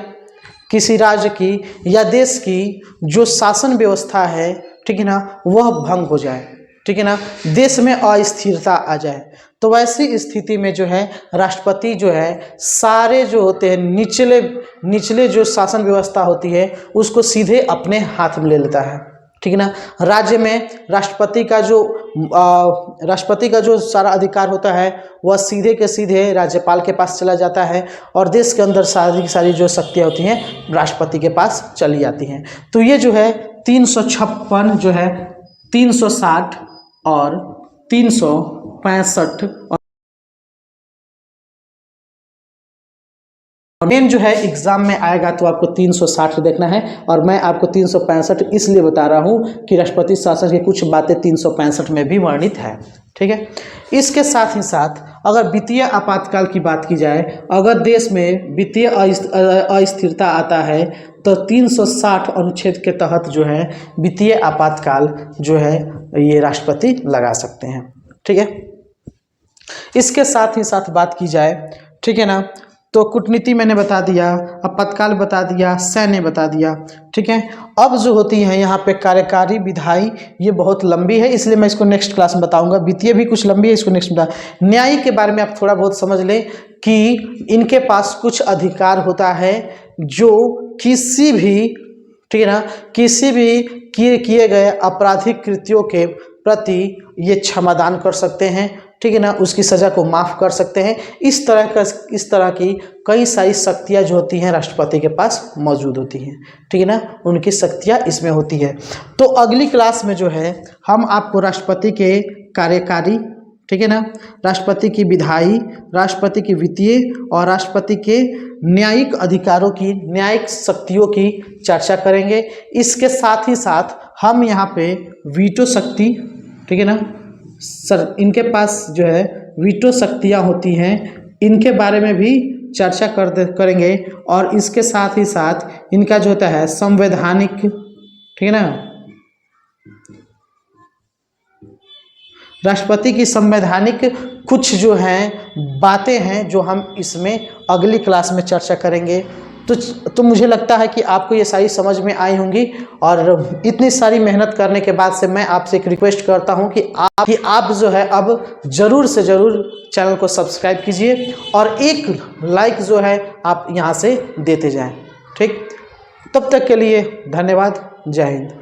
किसी राज्य की या देश की जो शासन व्यवस्था है, ठीक है ना, वह भंग हो जाए, ठीक है ना, देश में अस्थिरता आ जाए। तो वैसी स्थिति में जो है राष्ट्रपति जो है सारे जो होते हैं निचले जो शासन व्यवस्था होती है उसको सीधे अपने हाथ में ले लेता है, ठीक है ना। राज्य में राष्ट्रपति का जो सारा अधिकार होता है वह सीधे के सीधे राज्यपाल के पास चला जाता है, और देश के अंदर सारी की सारी जो शक्तियाँ होती हैं राष्ट्रपति के पास चली जाती हैं। तो ये जो है 356 जो है 360 और 365 मेन जो है एग्जाम में आएगा तो आपको 360 देखना है, और मैं आपको 365 इसलिए बता रहा हूँ कि राष्ट्रपति शासन की कुछ बातें 365 में भी वर्णित है। ठीक है। इसके साथ ही साथ अगर वित्तीय आपातकाल की बात की जाए, अगर देश में वित्तीय अस्थिरता आता है तो 360 अनुच्छेद के तहत जो है वित्तीय आपातकाल जो है ये राष्ट्रपति लगा सकते हैं। ठीक है। इसके साथ ही साथ बात की जाए, ठीक है ना, तो कूटनीति मैंने बता दिया, आपातकाल बता दिया, सैन्य बता दिया। ठीक है। अब जो होती है यहाँ पे कार्यकारी, विधायी, ये बहुत लंबी है इसलिए मैं इसको नेक्स्ट क्लास में बताऊंगा। वित्तीय भी कुछ लंबी है, इसको नेक्स्ट में बता। न्यायिक के बारे में आप थोड़ा बहुत समझ लें कि इनके पास कुछ अधिकार होता है जो किसी भी, ठीक है ना, किसी भी किए गए आपराधिक कृत्यों के प्रति ये क्षमादान कर सकते हैं। ठीक है ना, उसकी सज़ा को माफ़ कर सकते हैं। इस तरह की कई सारी शक्तियाँ जो होती हैं राष्ट्रपति के पास मौजूद होती हैं। ठीक है ना, उनकी शक्तियाँ इसमें होती है। तो अगली क्लास में जो है हम आपको राष्ट्रपति के कार्यकारी, ठीक है ना, राष्ट्रपति की विधायी, राष्ट्रपति की वित्तीय और राष्ट्रपति के न्यायिक अधिकारों की, न्यायिक शक्तियों की चर्चा करेंगे। इसके साथ ही साथ हम यहाँ पे वीटो शक्ति, ठीक है ना सर, इनके पास जो है वीटो शक्तियाँ होती हैं, इनके बारे में भी चर्चा करेंगे। और इसके साथ ही साथ इनका जो होता है संवैधानिक, ठीक है ना, राष्ट्रपति की संवैधानिक कुछ जो हैं बातें हैं जो हम इसमें अगली क्लास में चर्चा करेंगे। तो मुझे लगता है कि आपको ये सारी समझ में आई होंगी, और इतनी सारी मेहनत करने के बाद से मैं आपसे एक रिक्वेस्ट करता हूं कि आप जो है अब ज़रूर से ज़रूर चैनल को सब्सक्राइब कीजिए और एक लाइक जो है आप यहां से देते जाएं। ठीक, तब तक के लिए धन्यवाद। जय हिंद।